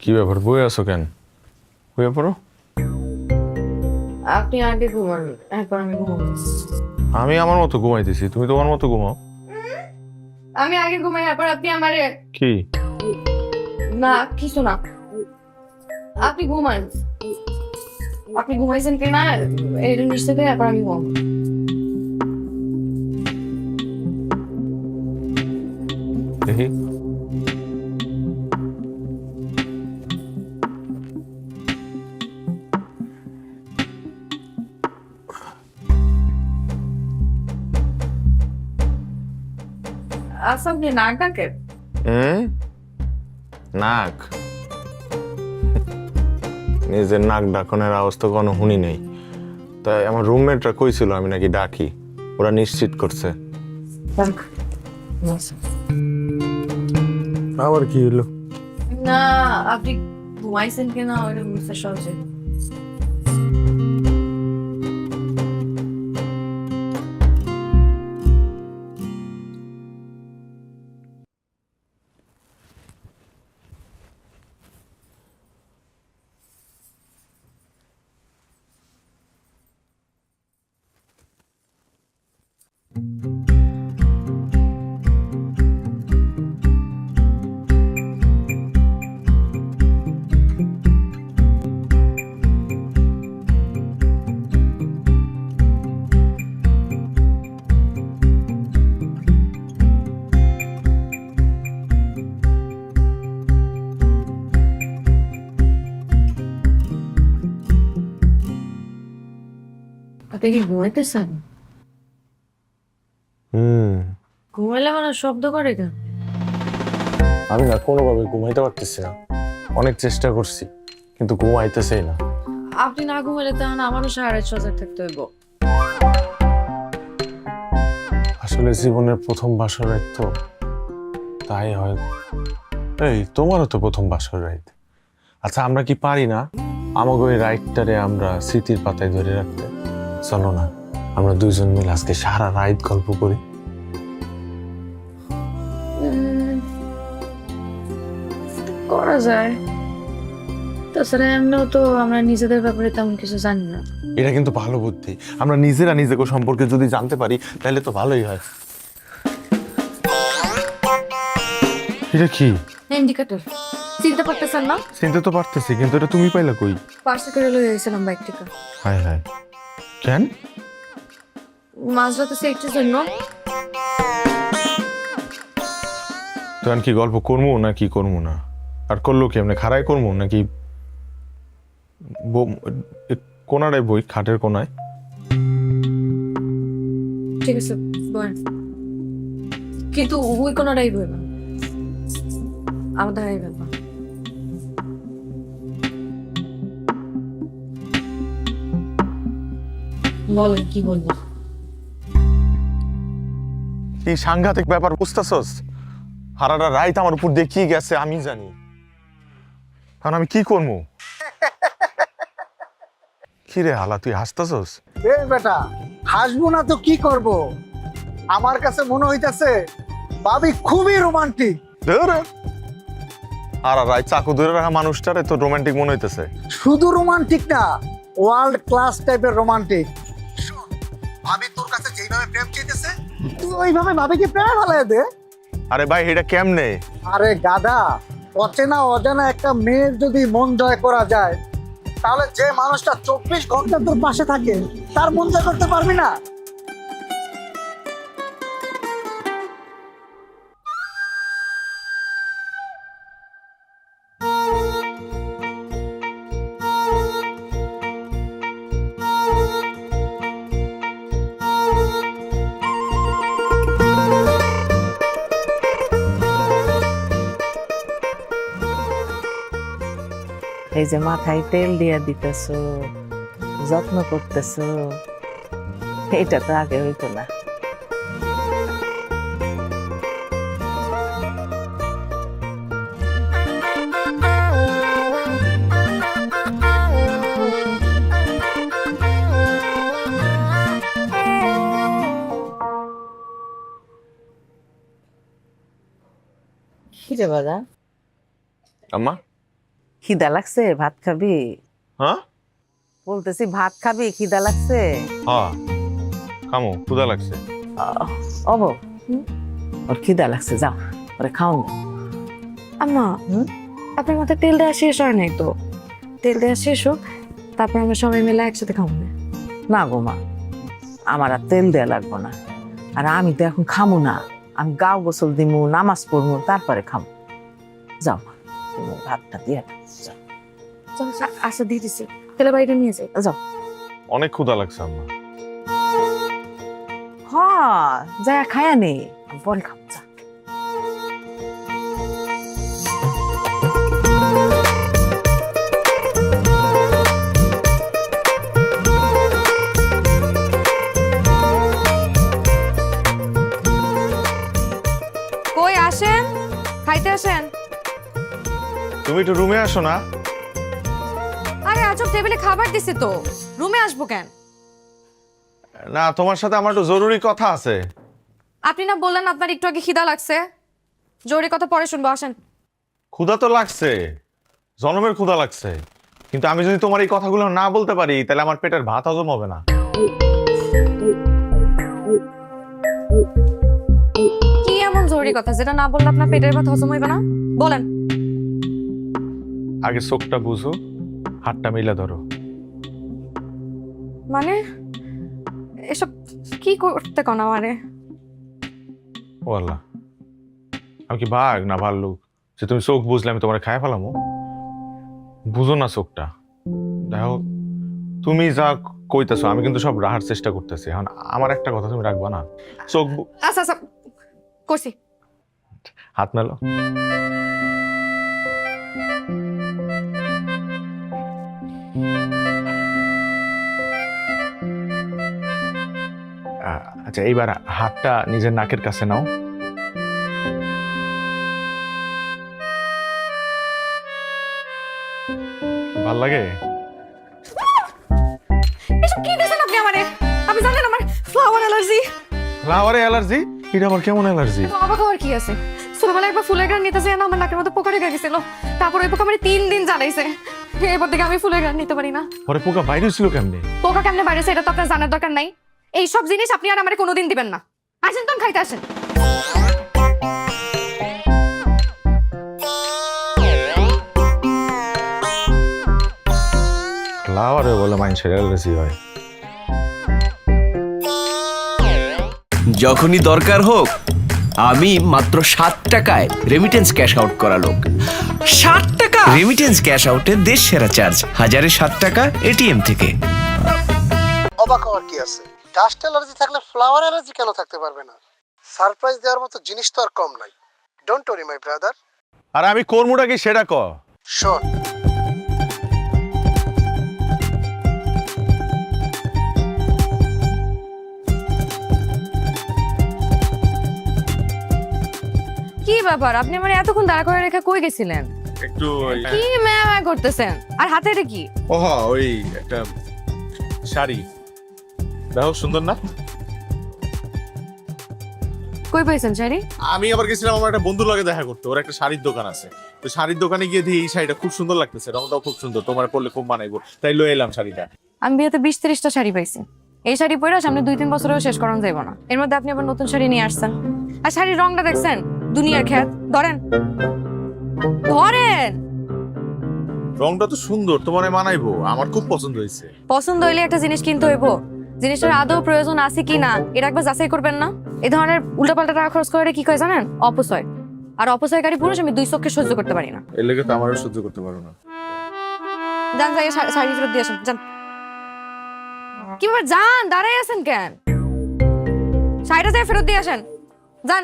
কি ব্যাপার, বই আছো কেন? বইয়ে পড়ো। আপনি আগে ঘুমান, এরপর আমি ঘুমাবো। আমি আমার মতো ঘুমাইতেছি, তুমি তোমার মতো ঘুমাও। আমি আগে ঘুমাই, এরপর আপনি আমারে। কি? না কিছু না, আপনি ঘুমান। আপনি ঘুমাইছেন কি না এটা নিশ্চিত হয়ে এরপর আমি ঘুমাবো। দেখি। আচ্ছা আপনি নাক ডাকেন? নাক, নিজের নাক ডাকনের আওয়াজ তো কোনো শুনি নেই। তাই আমার রুমমেটরা কইছিল আমি নাকি ডাকি, ওরা নিশ্চিত করছে। আবার কি হলো? না আপনি ঘুমাইছেন কিনা ওটা বুঝতে সহজে। আপনি কি ঘুমাইতেছেন? ঘুমাইলে মানে শব্দ করে কেন? আমি না কোনোভাবে ঘুমাইতে পারতেছি না, অনেক চেষ্টা করছি কিন্তু ঘুমাইতেছেই না। আপনি না ঘুমাইলে তখন আমারও সারা সজাগ থাকতে হইব। আসলে জীবনের প্রথম বাসর রাত তো, তাই হয়। এই তোমারও তো প্রথম বাসর রাত। আচ্ছা আমরা কি পারি না আমাকে ওই রাইটটারে আমরা স্মৃতির পাতায় ধরে রাখতে? চলো না আমরা দুইজন মিলে আজকে সারা রাত গল্প করি। করা যায়, তাছাড়া এমনিও তো আমরা নিজেদের ব্যাপারে তেমন কিছু জানি না। এটা কিন্তু ভালো বুদ্ধি, আমরা নিজেরা নিজেকে সম্পর্কে যদি জানতে পারি তাহলে তো ভালোই হয়। এটা কি? ইন্ডিকেটর চিনতে পারতেছেন না? চিনতে তো পারতেছি, কিন্তু এটা তুমি পাইলা কই? পার্সে করে লয়ে গেছিলাম বাইক থেকে। হায় হায়, কেন? মাঝরাতে সেক্টের জন্য। তো কি গল্প করবো না কি করবো না? আর করলো কি এমনি খাড়ায় করবো নাকি কোনাটায় বই, খাটের কোনায়? ঠিক আছে বল, কিন্তু ওই কোনটাই বই না, আমাদের এই ব্যাপার। বলেন কি বলবো? এই সাংঘাতিক ব্যাপার, বুঝতেছস? হারাটা রাইত আমার উপর দেখিয়ে গেছে, আমি জানি। কারণ আমি কি করবো? কি রে হালা, তুই হাসতেছস? এ বেটা, হাসবো না তো কি করব? আমার কাছে মনে হইতাছে ভাবি খুবই রোমান্টিক। আর রাইত চাকু ধরে রাখা মানুষটারে তো রোমান্টিক মনে হইতেছে। শুধু রোমান্টিক না, ওয়ার্ল্ড ক্লাস টাইপের রোমান্টিক। ভাবি তোর কাছে যেইভাবে প্রেম চাইতেছে তুই ওইভাবে ভাবিকে প্রেমে ফেলায় দে। আরে ভাই এটা কেমনে? আরে গাধা, অচেনা অজানা একটা মেয়ের যদি মন জয় করা যায়, তাহলে যে মানুষটা 24 ঘন্টা তোর পাশে থাকে তার মন জয় করতে পারবি না? এই যে মাথায় তেল দিয়া দিতেছো, যত্ন করতেছো, এটা তো আগে হইতো না। খিদে বাজা, আম্মা খিদা লাগছে? ভাত খাবি? হ্যাঁ বলতেছি ভাত খাবি, খিদা লাগছে? হ্যাঁ খামো, ক্ষুধা লাগছে। অব ওর খিদা লাগছে, যাও ওরে খাও না। আম্মা, আপনার মাথায় তেল দেওয়া শেষ হয় নাই তো? তেল দেওয়া শেষ হোক, তারপর আমরা সবাই মিলে একসাথে খাবো না? না গো মা, আমার আর তেল দেয়া লাগবো না। আর আমি তো এখন খামো না, আমি গাও গোসল দিমু, নামাজ পড়বো, তারপরে খামো। যাও তুমি ভাতটা দিয়ে যাও। আচ্ছা দিয়ে দিচ্ছি, তেলে বাইরে নিয়ে যাই। যাও। অনেক ক্ষুধা লাগছে আম্মা। হ্যাঁ যা খায়া নে, পরে খাবো, যা। তুমি একটু রুমে আসো না। আরে আজব, টেবিলে খাবার দিছে তো, রুমে আসবো কেন? না, তোমার সাথে আমার একটু জরুরি কথা আছে। আপনি না বললেন আপনার একটু আগে খিদা লাগছে? জরুরি কথা পরে শুনবো, আসেন। ক্ষুধা তো লাগছে, জনমের ক্ষুধা লাগছে, কিন্তু আমি যদি তোমার এই কথাগুলো না বলতে পারি তাহলে আমার পেটের ভাত হজম হবে না। কি এমন জরুরি কথা যেটা না বললে আপনার পেটের ভাত হজম হইবে না? বলেন। আগে চোখটা বুঝো, হাতটা মিলে ধরো। মানে এসব কি করতে কোন আমারে? ও আল্লাহ, আমি কি বাঘ না ভাল্লুক যে তুমি চোখ বুঝলে আমি তোমার খায় ফেলামো? বুঝো না চোখটা। দেখো, তুমি যা কইতেছো আমি কিন্তু সব রাহার চেষ্টা করতেছি। এখন আমার একটা কথা তুমি রাখবা না? চোখ আচ্ছা আচ্ছা, করছি। হাত মেলো। আচ্ছা, এইবার হাতটা নিজের নাকের কাছে নাও। ভাল লাগে? এসব কি দিছেন আপনি আমারে? আপনি জানেন আমার ফ্লাওয়ার অ্যালার্জি। ফ্লাওয়ারে অ্যালার্জি? এটা আবার কেমন অ্যালার্জি? তো অবাক হওয়ার কি আছে? ছোটবেলায় একবার ফুলের গ্রান নিতে যাই না, আমার নাকের মধ্যে পোকা লেগে গেছিল। তারপর ওই পোকা আমার 3 দিন জ্বালাইছে। এরপর থেকে আমি ফুলের গ্রান নিতে পারি না। পরে পোকা বাইরে ছিল কেমনে? পোকা কেমনে বাইরেছে এটা তো আপনার জানার দরকার নাই। এই সব জিনিস আপনি আর আমারে কোনোদিন দিবেন না। আসেন তো, খাইতে আসেন। ফ্লাওয়ারে বলে মানুষের অ্যালার্জি হয়? যখনই দরকার হোক আমি মাত্র 7 টাকায় রেমিটেন্স ক্যাশ আউট করা লোক। 7 টাকা রেমিটেন্স ক্যাশ আউটের দেশ সেরা চার্জ, 1007 টাকা এটিএম থেকে। অবাক হওয়ার কি আছে? ডাস্ট অ্যালার্জি থাকলে ফ্লাওয়ার অ্যালার্জি কেন থাকতে পারবে না? সারপ্রাইজ দেওয়ার মতো জিনিস তো আর কম নাই। Don't worry my brother. আর আমি কর্মটা কি সেটা ক। শোন, কি ব্যাপার, আপনি আমার এতক্ষণ দাঁড়া করে রেখে কই গেছিলেন? একটু কি ম্যাম করতেছেন? আর হাতে এটা কি? ওহা, ওই একটা শাড়ি। দেখো সুন্দর না? কই পাইছেন শাড়ি? আমি আবার গেছিলাম আমার একটা বন্ধুর লাগে দেখা করতে, ওর একটা শাড়ির দোকান আছে। তো শাড়ির দোকানে গিয়ে দেখি এই শাড়িটা খুব সুন্দর লাগতেছে, রংটাও খুব সুন্দর, তোমার পরলে খুব মানাইবো, তাই লয়ে এলাম শাড়িটা। আমি বিয়েতে 20-30টা শাড়ি পাইছি। এই শাড়ি পরে সামনে 2-3 বছরেও শেষ করানো যাইব না। এর মধ্যে আপনি আবার নতুন শাড়ি নিয়ে আসছেন। আর শাড়ির রংটা দেখছেন? দুনিয়ার খ্যাত। ধরেন ধরেন। রংটা তো সুন্দর, তোমার মানাইবো, আমার খুব পছন্দ হয়েছে। পছন্দ হইলে একটা জিনিস কিনতে হইব, জিনিসটার আদৌ প্রয়োজন আছে কি না এটা একবার যাচাই করবেন না? এই ধরনের উল্টাপাল্টা টাকা খরচ করে কি কয় জানেন? অপচয়। আর অপচয়কারী পুরুষ আমি 2 চোখে সহ্য করতে পারি না। এর লেগে তো আমারও সহ্য করতে পারো না। যান, যাই শাড়ি ফেরত দিয়ে আসেন। যান। কি ব্যাপার, যান, দাঁড়াই আছেন কেন? শাড়িটা যাই ফেরত দিয়ে আসেন। যান।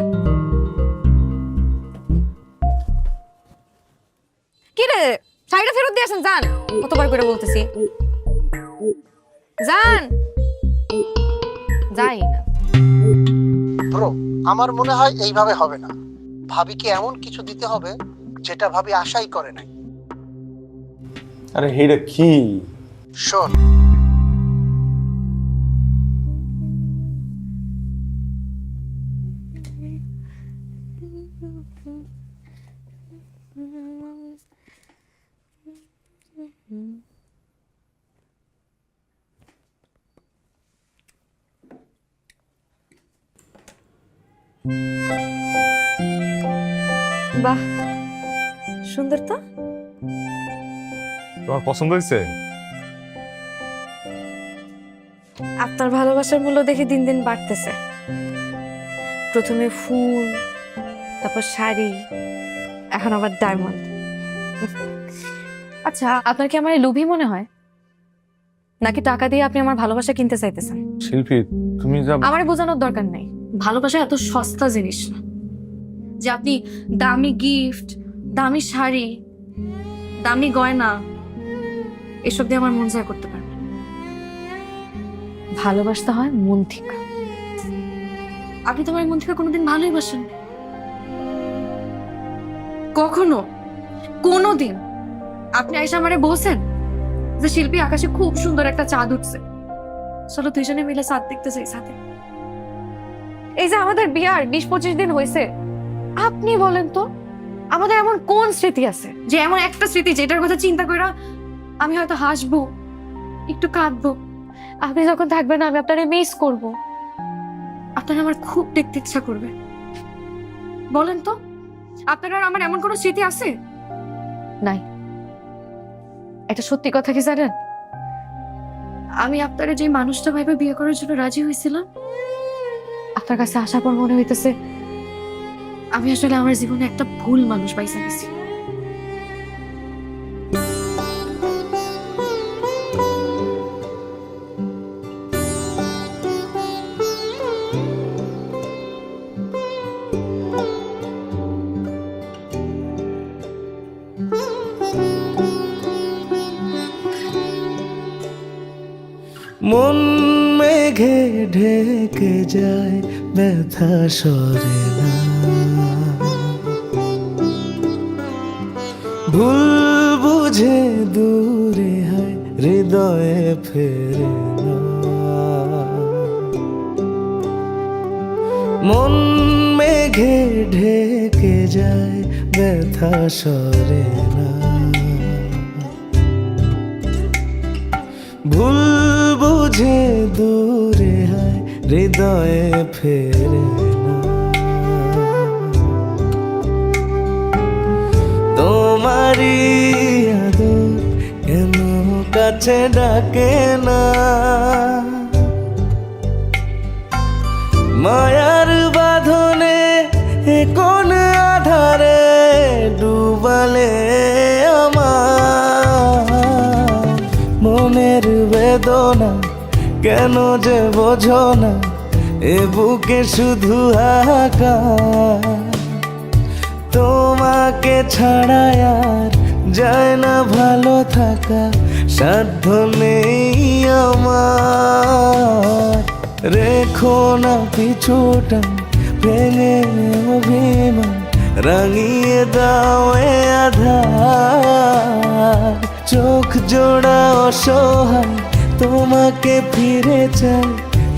কি রে, শাড়িটা ফেরত দিয়ে আসেন। যান, কতবার করে বলতেছি। যান। যাই না। ব্রো, আমার মনে হয় এইভাবে হবে না। ভাবিকে এমন কিছু দিতে হবে যেটা ভাবি আশাই করে নাই। আরে হেটা কি? শোন, বাহ, সুন্দর তো। তোমার পছন্দ হয়েছে? আপনার ভালোবাসার মূল্য দেখে দিন দিন বাড়তেছে। প্রথমে ফুল, তারপর শাড়ি, এখন আবার ডায়মন্ড। আচ্ছা, আপনার কি আমার লোভী মনে হয়, নাকি টাকা দিয়ে আপনি আমার ভালোবাসা কিনতে চাইতেছেন? শিল্পী, তুমি যা আমার বোঝানোর দরকার নেই। ভালোবাসা এত সস্তা জিনিস না যে আপনি দামি গিফট, দামি শাড়ি, দামি গয়না এসব দিয়ে আমার মন জয় করতে পারবেন। ভালোবাসতে হয় মন থেকে। আপনি তো আমার মন থেকে কোনোদিন ভালোই বাসেন কখনো? কোনোদিন আপনি আইসা আমারে বলছেন যে শিল্পী আকাশে খুব সুন্দর একটা চাঁদ উঠছে, চলো দুইজনে মিলে চাঁদ দেখতে যাই সাথে? এই যে আমাদের বিয়ার 20-25 দিন হয়েছে, আপনি বলেন তো আমাদের এমন কোন স্মৃতি আছে যে এমন একটা স্মৃতি যেটার কথা চিন্তা কইরা আমি হয়তো হাসবো, একটু কাঁদবো, আপনি যখন থাকবেন আমি আপনারে মিস করব, আপনার আমার খুব দেখতে ইচ্ছা করবে? বলেন তো আপনার আর আমার এমন কোনো স্মৃতি আছে? নাই। এটা সত্যি কথা কি জানেন, আমি আপনারে যে মানুষটা ভাইবে বিয়ে করার জন্য রাজি হয়েছিলাম, আপনার কাছে আসার পর মনে হইতেছে আমি আসলে আমার জীবনে একটা ভুল মানুষ পাইসা গেছি। মন মেঘে ঢেকে যায়, ব্যথা সরে না, ভুল বুঝে দূরে হয়, হৃদয়ে ফেরে না। মন মেঘে ঢেকে যায়, ব্যথা সরে না, ভুল বুঝে দূরে হয়, হৃদয়ে ফেরে না। তোমারই আদর কেন কাছে ডাকে না, মায়ার বাঁধনে কোন আধারে ডুবালে আমার মনের বেদনা, কেন যে বোঝো না এ বুকে শুধু হাহাকার। তোমাকে ছাড়া আর যায় না ভালো থাকা, সাধ্য নেই আমার। রেখো না পিছুটা, ভেঙে অভিমান, রাঙিয়ে দাও এ আধার। চোখ জোড়া অসহায়, তোমাকে ফিরে চাই,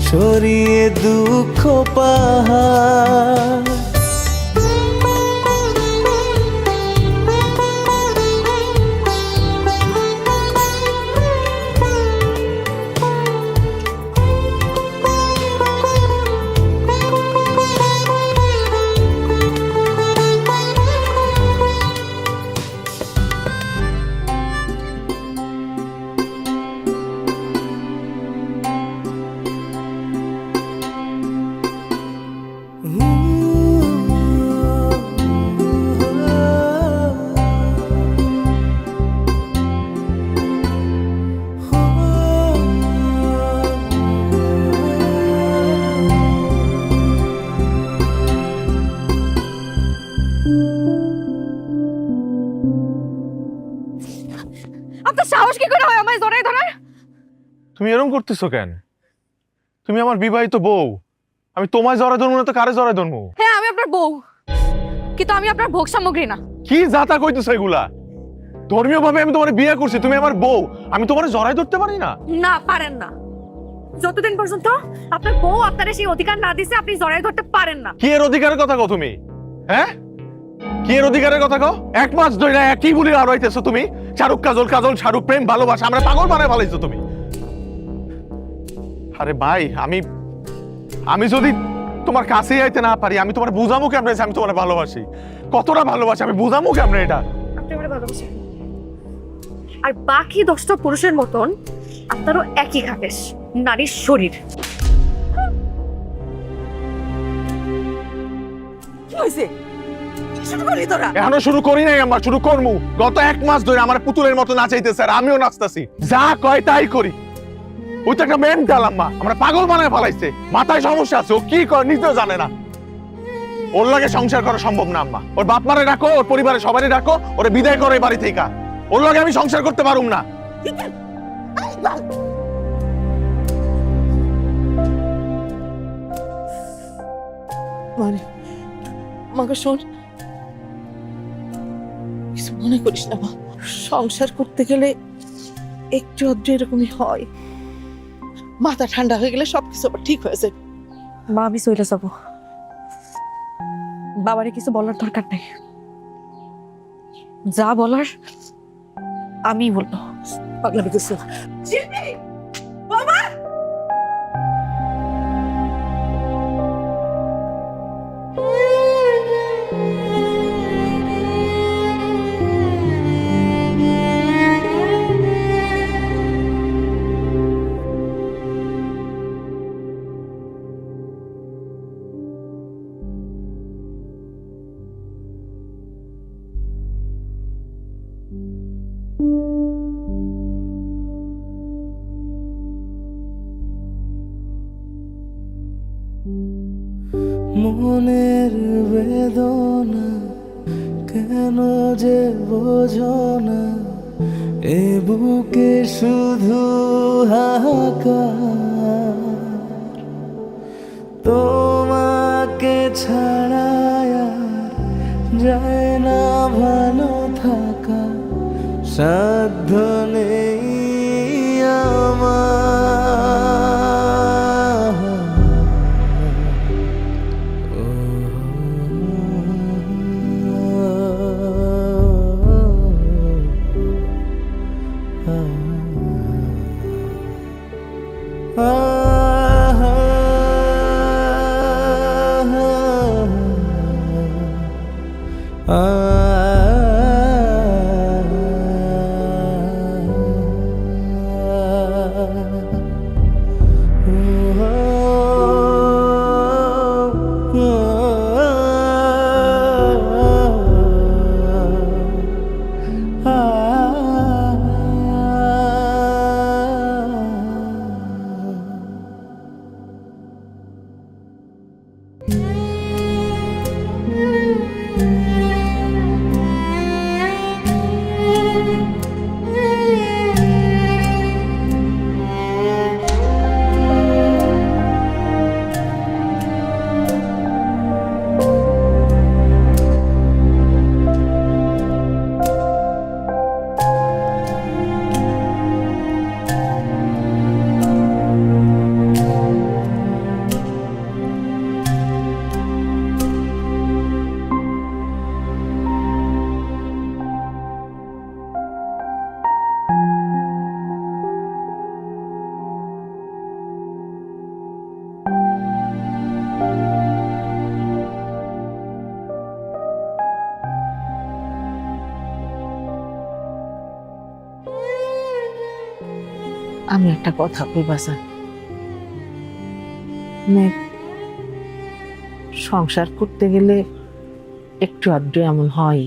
সরিয়ে দুঃখ পাহাড়। আপনার সাহস কি করে হয় আমায় জড়াই ধরার? তুমি এরকম করতেছো কেন? তুমি আমার বিবাহিত বউ, আমি তোমায় জড়াই ধরবো না তো কারে জড়াই ধরবো? হ্যাঁ আমি আপনার বউ, কিন্তু আমি আপনার ভোগ সামগ্রী না। কি যাতা কইতেছো এগুলা? ধর্মীয় ভাবে আমি তোমার বিয়ে করছি, তুমি আমার বউ, আমি তোমার জড়াই ধরতে পারি না? না পারেন না, যতদিন পর্যন্ত আপনার বউ আপনারে সেই অধিকার না দিছে আপনি জড়াই ধরতে পারেন না। কি এর অধিকারের কথা কও তুমি? হ্যাঁ, কি এর অধিকারের কথা কও? 1 মাস ধরে একই বলি আর হইতেছো তুমি, শাহরুখ কাজল, কাজল শাহরুখ, প্রেম ভালোবাসা, আমরা পাগল বানায় ফেলাইছো তুমি। আরে ভাই, আমি যদি তোমার কাছে আইতে না পারি, আমি তোমার বুঝামু কেমনে যে আমি তোমার ভালোবাসি, কতটা ভালোবাসি আমি বুঝামু কেমনে এটা? আপনি আমারে ভালোবাসেন, আর বাকি 10টা পুরুষের মতন আপনারও একই খাবেশ, নারীর শরীর। কি হয়েছে? কি শুরু করলি তোরা? এখনো শুরু করি নাই, আমার শুরু করমু। গত 1 মাস ধরে আমার পুতুলের মতো নাচাইতেছে আর আমিও নাচতাছি, যা কয় তাই করি। ওই তো একটা মেন্টাল আম্মা, আমরা পাগল বানায় ফেলাইছে, মাথায় সমস্যা আছে, ও কি করে নিজেও জানে না। ওর লাগে সংসার করা সম্ভব না আম্মা। ওর বাপ মারে ডাকো, ওর পরিবারের সবারই ডাকো, ওরে বিদায় করো এই বাড়ি থেকে। ওর লাগে আমি সংসার করতে পারুম না। মানে মাকে শোন, কিছু মনে করিস না মা, সংসার করতে গেলে একটু আধটু এরকমই হয়। মাথা ঠান্ডা হয়ে গেলে সবকিছু আবার ঠিক হয়ে যায়। মা আমি চলে যাবো, বাবারে কিছু বলার দরকার নেই, যা বলার আমি বলবো। পাগলামি করছো। মনের বেদনা কেন যে বোঝো না, এ বুকে শুধু হাহাকার, তোমাকে ছাড়া আর যায় না ভালো থাকা, সাধ্য নেই আমার। আমি একটা কথা কই বাসা, সংসার করতে গেলে একটু আধটু এমন হয়,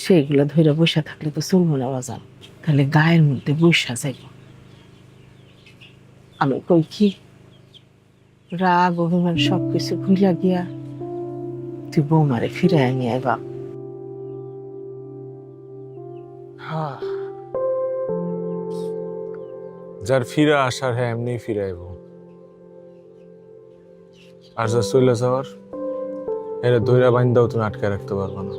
সেইগুলো ধরে বসে থাকলে তো চলবো না বাজান, তাহলে গায়ের মধ্যে বসা যাইব। আমি কই কি, রাগ অভিমান সবকিছু ভুলিয়া গিয়া তুই বৌমারে ফিরে আনি আইবা। হ্যাঁ, যার ফিরে আসার হ্যাঁ এমনি ফিরে আইব, আর যা চলে যাওয়ার এটা ধৈরা বাইন্দাও তুমি আটকে রাখতে পারবো না।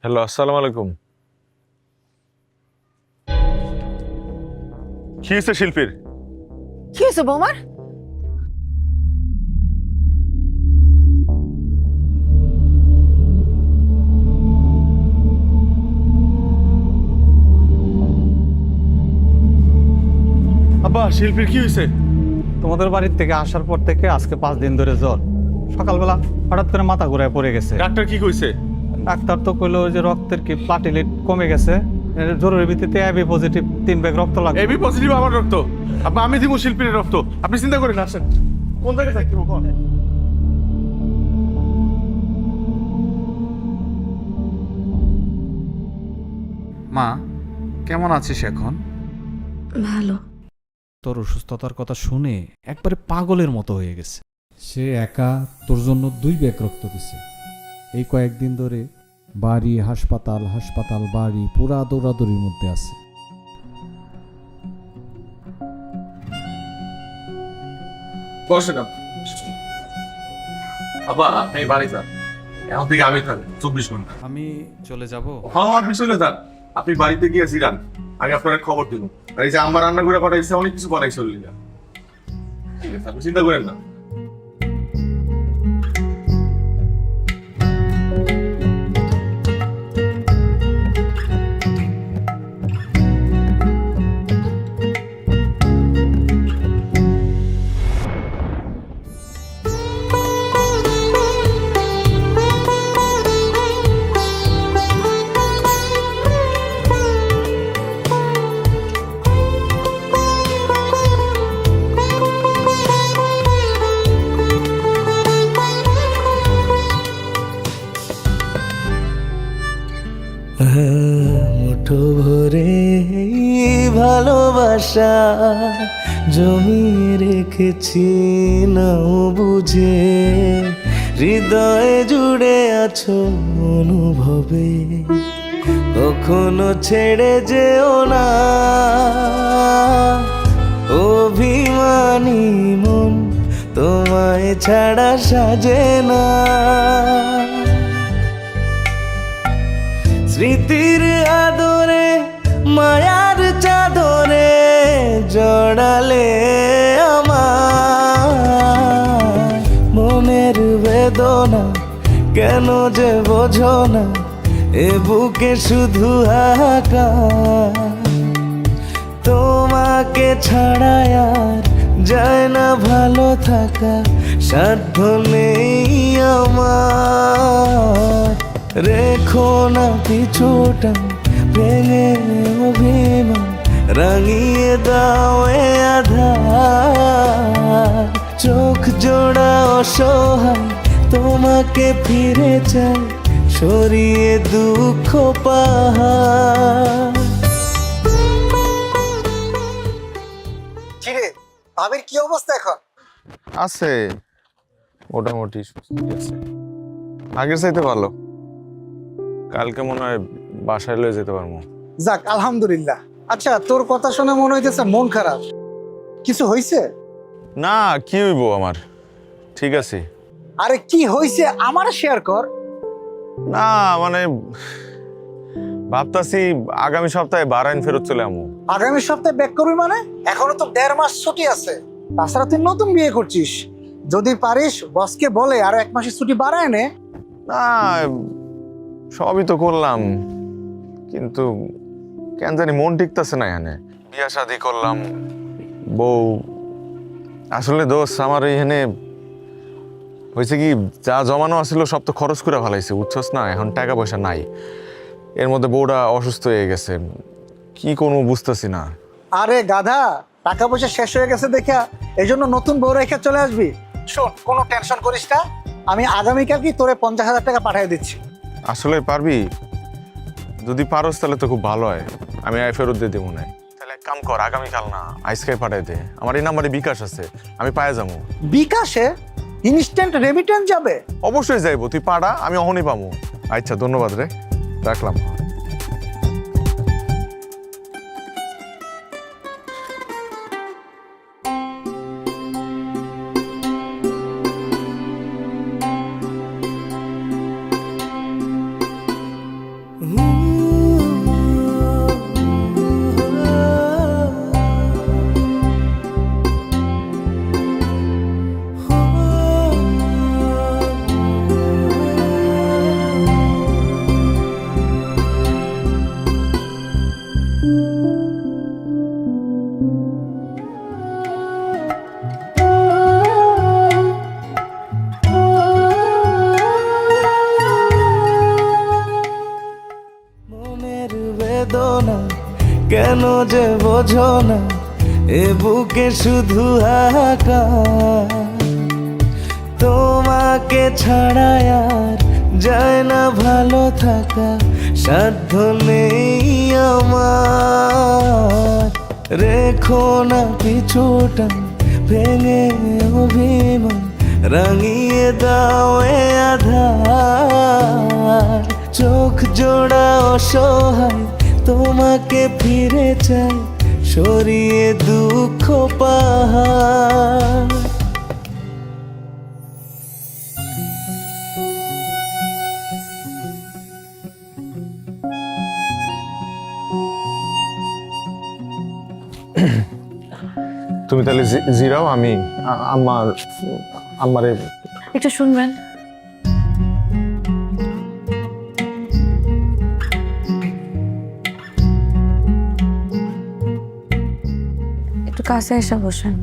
হ্যালো, আসসালামু আলাইকুম। কি হয়েছে শিল্পীর? কি হয়েছে বৌমার? আব্বা, শিল্পীর কি হয়েছে? তোমাদের বাড়ির থেকে আসার পর থেকে আজকে 5 দিন ধরে জ্বর, সকালবেলা হঠাৎ করে মাথা ঘুরায় পড়ে গেছে। ডাক্তার কি কইছে? ডাক্তার তো কইলো যে রক্তের কি প্লাটিলেট কমে গেছে, জরুরি ভিত্তিতে এবি পজিটিভ 3 ব্যাগ রক্ত লাগবে। এবি পজিটিভ আমার রক্ত? আব্বা, আমি দিব শিল্পীর রক্ত, আপনি চিন্তা করেন। আসেন, কোন জায়গায় থাকতে কোন? মা কেমন আছিস এখন? ভালো। তোর অসুস্থতার কথা শুনে একবারে পাগলের মতো হয়ে গেছে। সে একা তোর জন্য 2 ব্যাগ রক্ত দিছে। এই কয়েকদিন ধরে বাড়ি হাসপাতাল হাসপাতাল বাড়ি পুরা দৌড়াদৌড়ির মধ্যে আছে। বসেন আবার এই বাড়ি যান, এখন থেকে আমি থাকি 24 ঘন্টা। আমি চলে যাব। হ্যাঁ আপনি চলে যান, আপনি বাড়িতে গিয়ে জিরান, আমি আপনার খবর দিব। আর এই যে আমার রান্না করে পাঠাইছে, অনেক কিছু বানাই চললি না, ঠিক আছে আপনি চিন্তা করেন না। মুঠো ভরে ভালোবাসা জমিয়ে রেখেছি নাও বুঝে, হৃদয়ে জুড়ে আছো অনুভবে, কখনো ছেড়ে যেও না। অভিমানী মন তোমায় ছাড়া সাজে না। স্মৃতির আদরে মায়ার চাদরে জড়ালে আমার মনের বেদনা, কেন যে বোঝো না এ বুকে শুধু হাহাকার। তোমাকে ছাড়া আর যায় না ভালো থাকা, সাধ্য নেই আমার। রেখো না কিছুটা ভেঙে অভিমান, রাঙিয়ে দাও এ আধার। চোখ জোড়া অসহায় তোমাকে ফিরে চাই, সরিয়ে দুঃখ পাহাড়। কিরে ভাবির কি অবস্থা এখন? আছে মোটামুটি সুস্থ আছে, আগের চাইতে ভালো। কালকে মনে হয় বাসায় লয়ে যেতে পারবো। যাক আলহামদুলিল্লাহ। আচ্ছা তোর কথা শুনে মনে হইতেছে মন খারাপ, কিছু হইছে? না কি হইব আমার, ঠিক আছে। আরে কি হইছে আমার শেয়ার কর। না মানে ভাবতাছি আগামী সপ্তাহে বারাইন ফেরত চলে আমু। আগামী সপ্তাহে ব্যাক করবি মানে? এখনো তো 1.5 মাস ছুটি আছে, তাছাড়া তুই নতুন বিয়ে করছিস। যদি পারিস বসকে বলে আরো 1 মাসের ছুটি বাড়ায় নে। না সবই তো করলাম, কিন্তু কেন জানি মন টিকতেছে না। এখানে বিয়া শাদি করলাম, বউ। আসলে দোষ আমার এখানে হয়েছে কি, যা জমানো আছিল সব তো খরচ করে ফেলাইছে, বুঝছস না। এখন টাকা পয়সা নাই, এর মধ্যে বউটা অসুস্থ হয়ে গেছে, কি করবো বুঝতেছি না। আরে গাধা, টাকা পয়সা শেষ হয়ে গেছে দেখা এই জন্য নতুন বউ রেখে চলে আসবি? শোন, কোনো টেনশন করিস না, আমি আগামীকাল কি তোরে 50,000 টাকা পাঠিয়ে দিচ্ছি। আসলে পারবি? যদি পারস তাহলে তো খুব ভালো হয়, আমি ফেরত দিয়ে দেবো না। তাহলে এক কাম কর, আগামীকাল না আজকে পাঠাই দে। আমার এই নাম্বারে বিকাশ আছে, আমি পায়ে যাবো। বিকাশে ইনস্ট্যান্ট রেমিটেন্স যাবে? অবশ্যই যাইবো, তুই পাড়া, আমি অহনই পাবো। আচ্ছা ধন্যবাদ রে, রাখলাম। কেন যে বোঝো না এ বুকে শুধু হাহাকার। তোমাকে ছাড়া আর যায় না ভালো থাকা, সাধ্য নেই আমার। রেখো না কিছুটা ভেঙে অভিমান, রাঙিয়ে দাও এ আধার। চোখ জোড়া অসহায় তোমাকে ফিরে চাই, সরিয়ে দুঃখ পাহাড়। তুমি তাহলে জিরাও, আমি আমারে একটু শুনবেন। একটু কাছে এসে বসেন।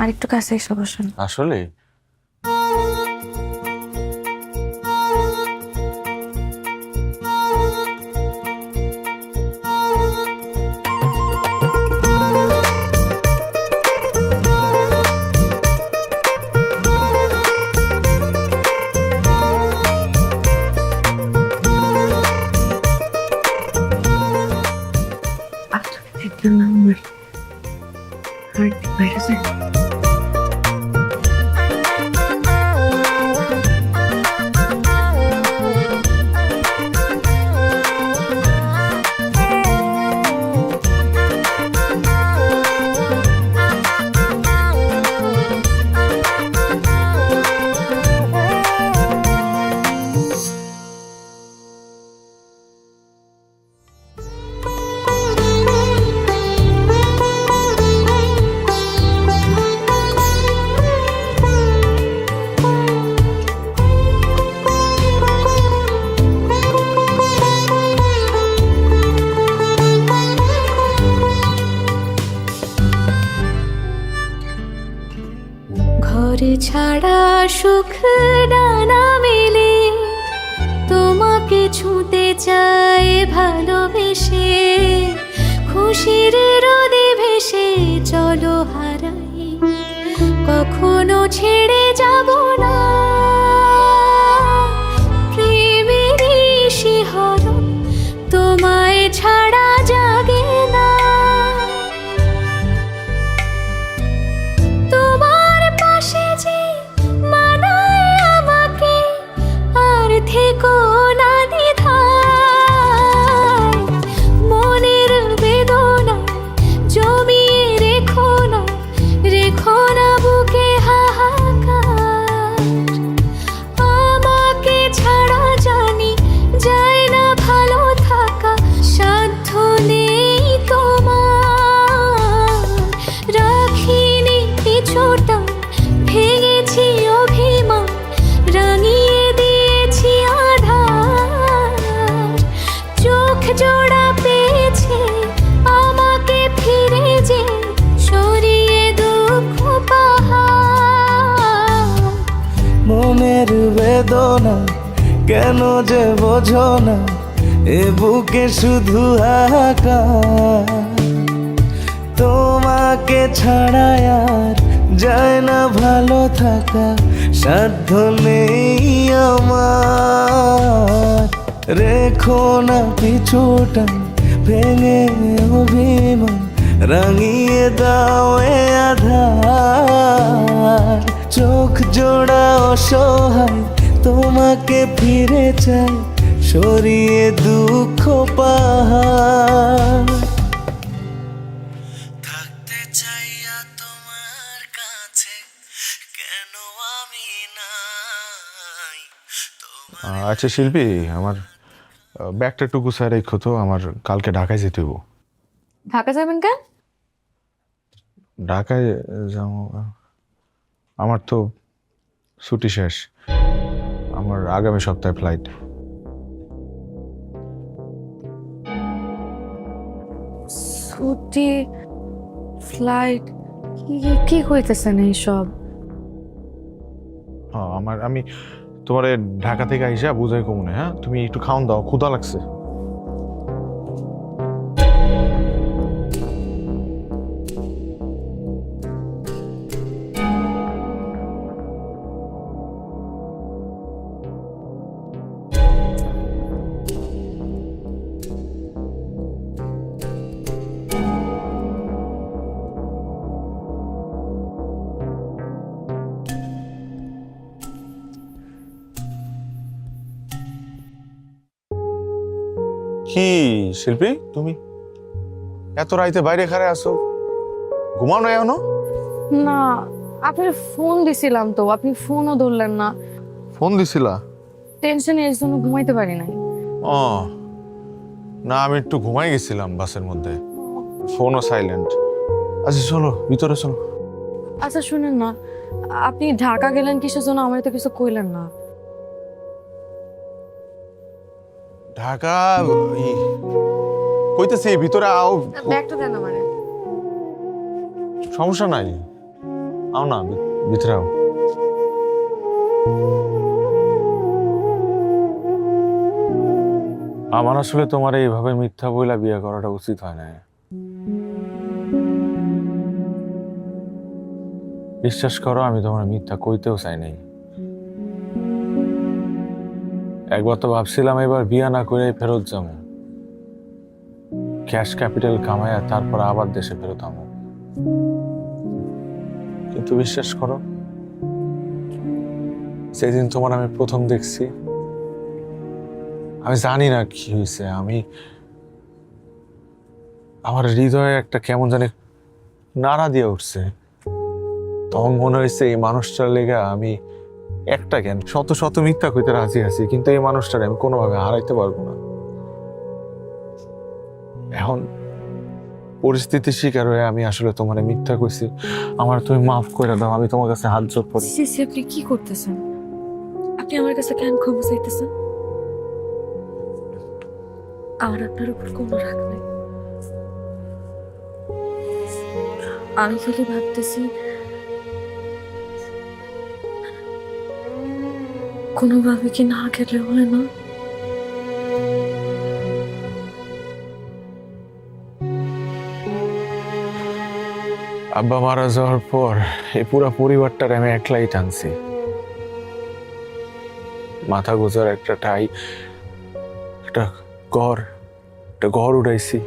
আর একটু কাছে এসে বসেন। আসলে ঘর ছাড়া সুখ ডানা মেলে, তোমাকে ছুঁতে চায় ভালোবেসে, খুশির রোদে ভেসে চলো হারাই, কখনো ছেড়ে যাব না। প্রেমেরই শিহরণ তোমায় ছাড়া জাগে না। তোমার পাশে যে মানায় আমাকে, আর থেকো না দ্বিধায়। মনের বেদনা জমিয়ে রেখো না বুকে হাহাকার। আমাকে ছাড়া জানি যায় না ভালো থাকা, সাধ্য নেই তোমার। রাখিনি পিছুটা, ভেঙেছি অভিমান, রাঙিয়ে দিয়েছি আধার। চোখ জোড়া পেয়েছে আমাকে ফিরে যে, সরিয়ে দুঃখ পাহাড়। মনের বেদনা কেন যে বোঝো না, এ বুকে শুধু হাহাকার। তোমাকে ছাড়া আর যায় না ভালো থাকা, সাধ্য নেই আমার। রেখো না পিছুটা, ভেঙে অভিমান, রাঙিয়ে দাও এ আধার। চোখ জোড়া অসহায় তোমাকে ফিরে চাই, সরিয়ে দুঃখ পাহাড়। থাকতে চাইয়া তোমার কাছে, কেন আমি নাই? আচ্ছা শিল্পী, আমার ব্যাগটা একটু গুছায় রেখো তো, আমার কালকে ঢাকায় যেতে হবো। ঢাকা যাবেন কেন? ঢাকায় যাবো, আমার তো ছুটি শেষ, আমার আগামী সপ্তাহে ফ্লাইট। ছুটি, ফ্লাইট, কি কইতেছেন এইসব? হ্যাঁ, আমি তোমার ঢাকা থেকে আইসা বুঝাই কমনে। হ্যাঁ, তুমি একটু খাওন দাও, ক্ষুধা লাগছে। কি শিল্পী, তুমি এত রাইতে বাইরে খারে আসো, ঘুমাও না এখনো? না, আপনার ফোন দিছিলাম তো, আপনি ফোনও ধরলেন না। ফোন দিছিলা? টেনশনে এর জন্য ঘুমাইতে পারি নাই। ও না, আমি একটু ঘুমাই গেছিলাম বাসের মধ্যে, ফোনও সাইলেন্ট। আচ্ছা চলো ভিতরে চলো। আচ্ছা শুনেন না, আপনি ঢাকা গেলেন কিসের জন্য? আমার তো কিছু কইলেন না। ঢাকা কইতেছি ভিতরে আও, ব্যাগটা দেন আমারে। সমস্যা নাই, আও না ভিতরে আও। আমার আসলে তোমার এইভাবে মিথ্যা বইলা বিয়ে করাটা উচিত হয় না। বিশ্বাস করো, আমি তোমার মিথ্যা কইতেও চাই নাই। একবার তো ভাবছিলাম এবার বিয়ে না করে ফেরত যাবো, ক্যাশ ক্যাপিটাল কামায়া তারপর আবার দেশে ফেরত আমো। কিন্তু বিশ্বাস করো, সেদিন তোমার আমি প্রথম দেখছি, আমি জানি না কি হয়েছে, আমার হৃদয়ে একটা কেমন জানি নাড়া দিয়ে উঠছে। তখন মনে হয়েছে এই মানুষটার লেগে আমি একটা কেন শত শত মিথ্যা কইতে রাজি আছি, কিন্তু এই মানুষটার আমি কোনোভাবে হারাইতে পারবো না। এখন পরিস্থিতির শিকার হয়ে আমি আসলে তোমার মিথ্যা কইছি, আমার তুমি মাফ করে দাও, আমি তোমার কাছে হাত জোড় করি। সিসি, আপনি কি করতেছেন? আপনি আমার কাছে কেন ক্ষমা চাইতেছেন? আমার আপনার উপর কোনো রাগ নাই। আমি খালি ভাবতেছি কোনোভাবে কি না গেলে হয় না? আব্বা মারা যাওয়ার পর এই পুরো পরিবারটার আমি একলাই টানছি। মাথা গোজার একটা ঠাই, একটা ঘর উঠাইছি,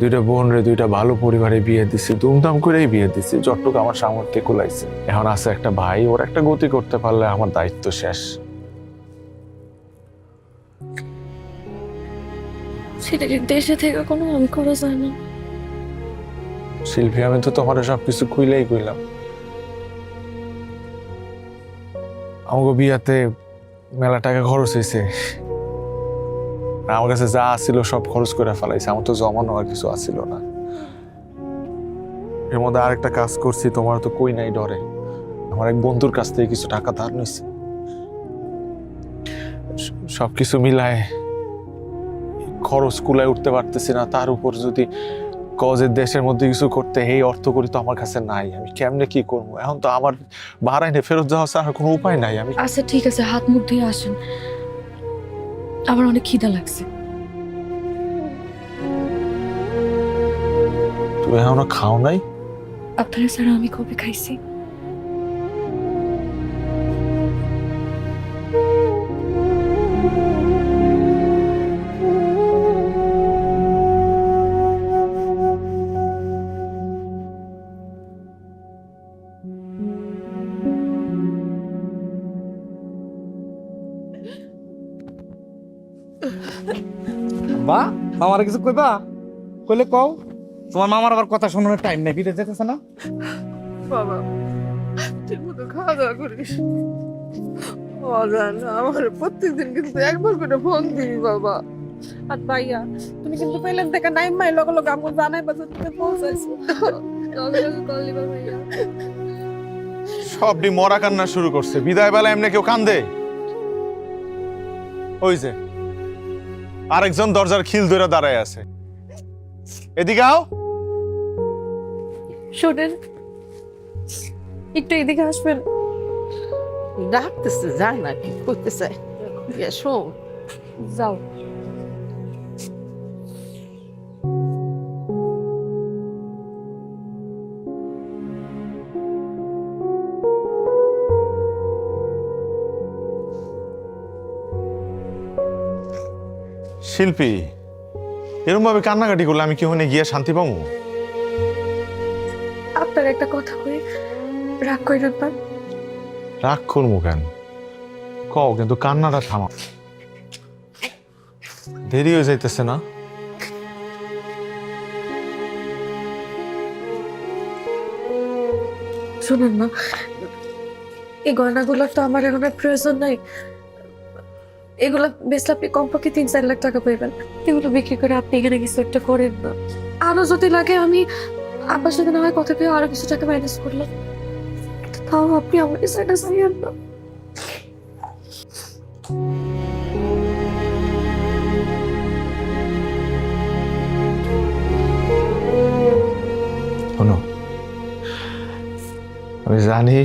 দুইটা বোন রে দুইটা ভালো পরিবারে বিয়ে দিছি, ধুমধাম করেই বিয়ে দিছি, যতটুকু আমার সামর্থ্যে কুলাইছে। এখন আছে একটা ভাই, ওর একটা গতি করতে পারলে আমার দায়িত্ব শেষ। সেটাকে দেশে থেকে কোনো আমি করা যায় না। শিল্পী, আমি তো তোমার সবকিছু কইলাম। আমাকে বিয়াতে মেলা টাকা খরচ হয়েছে, আমার কাছে যা আসছিল সব খরচ করে ফেলাইছে, আমার তো জমানো আর কিছু আসছিল না। এর মধ্যে আরেকটা কাজ করছি, তোমার তো কই নাই ডরে, আমার এক বন্ধুর কাছ থেকে কিছু টাকা ধার নিছি। সবকিছু মিলায় খরচ কুলায় উঠতে পারতেছি না, তার উপর যদি কজের দেশের মধ্যে কিছু করতে, এই অর্থ করি তো আমার কাছে নাই, আমি কেমনে কি করবো? এখন তো আমার বাহারাইনে ফেরত যাওয়া ছাড়া কোনো উপায় নাই। আমি আচ্ছা ঠিক আছে, হাত মুখ ধুয়ে আসেন, আমার অনেক খিদা লাগছে। তুমি এখনো খাও নাই? আপনারা ছাড়া আমি কবে খাইছি? বা মামার কিছু কইবা? কইলে কও, তোমার মামার আবার কথা শোনানোর টাইম নেই, বিদেশ যেতেছে না। বাবা ঠিক মতো খাওয়া দাওয়া করিস, আমার প্রত্যেকদিন কিন্তু একবার করে ফোন দিবি বাবা। আর ভাইয়া, তুমি কিন্তু পেলেন থেকে নাই মাই লগে লগে আমাকে জানাই বাজে তুমি পৌঁছাইছো। সবটি মরা কান্না শুরু করছে, বিদায় বেলা এমনি কেউ কান্দে? ওই যে আরেকজন দরজার খিল ধরে দাঁড়ায় আছে, এদিকে আও। শোনেন, একটু এদিকে আসবেন। ডাকতেছে, যায় না কি করতে চাই, শোন। যাও। শিল্পী, এরকম ভাবে কান্নাকাটি করলে আমি কি ওখানে গিয়ে শান্তি পাবো? আপনার একটা কথা কই, রাগ কইরেন না। রাগ করবো কেন? কও, কিন্তু কান্নাটা থামা, দেরি হয়ে যাইতেছে না? শুনুন না, এই গয়নাগুলোর তো আমার এখন আর প্রয়োজন নাই। এগুলো বেচলে আপনি কমপক্ষে 3-4 লাখ টাকা পাইবেন। এগুলো বিক্রি করে আপনি এখানে কিছু একটা করেন না। আরো যদি লাগে আমি আব্বার সাথে না হয় কথা পেয়ে আরো কিছু টাকা ম্যানেজ করলাম, তাও আপনি আমার কাছে এটা চাইয়েন না। শোনো, আমি জানি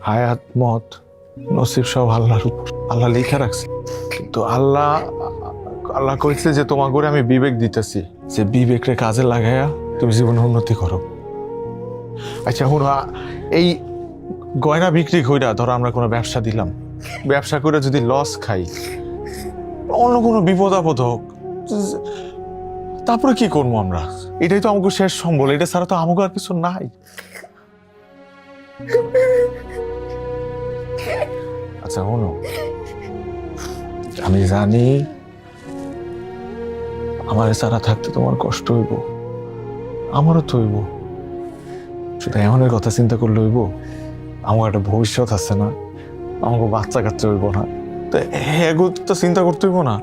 হায়াত মত নসিব সব আল্লাহর উপর, আল্লাহ লিখে রাখছে। কিন্তু আল্লাহ আল্লাহ কইছে যে তোমার করে আমি বিবেক দিতেছি, যে বিবেকরে কাজে লাগাইয়া তুমি জীবনে উন্নতি করো। আচ্ছা এখন এই গয়না বিক্রি কইরা ধরো আমরা কোনো ব্যবসা দিলাম, ব্যবসা করে যদি লস খাই, অন্য কোনো বিপদ আপদ হোক, তারপরে কি করবো আমরা? এটাই তো আমাকে শেষ সম্বল, এটা ছাড়া তো আমাকে আর কিছু নাই। আচ্ছা শোনো, আমি জানি আমার সারা থাকতে তোমার কষ্ট হইব, আমারও তো হইব। শুধু এমনের কথা চিন্তা করলে হইব? আমার একটা ভবিষ্যৎ আছে না, আমাকে বাচ্চা কাচ্চা হইব না, তো এগুলো তো চিন্তা করতে হইব না?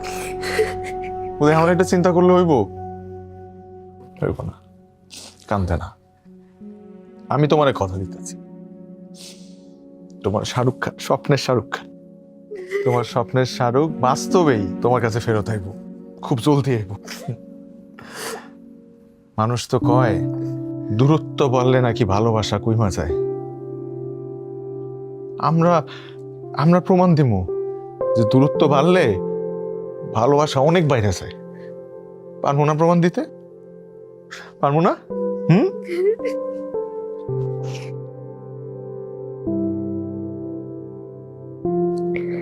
এমন একটা চিন্তা করলে হইব? হইব না, কান্দে না। আমি তোমার কথা দিতেছি, তোমার শাহরুখ খান, স্বপ্নের শাহরুখ খান, তোমার স্বপ্নের শাহরুখ বাস্তবেই তোমার কাছে ফেরত আইব, খুব জলদি আইব। মানুষ তো কয় দূরত্ব বললে নাকি ভালোবাসা কইমা যায়। আমরা আমরা প্রমাণ দিব যে দূরত্ব বাড়লে ভালোবাসা অনেক বাইরে যায়। পারবো না প্রমাণ দিতে? পারবো না?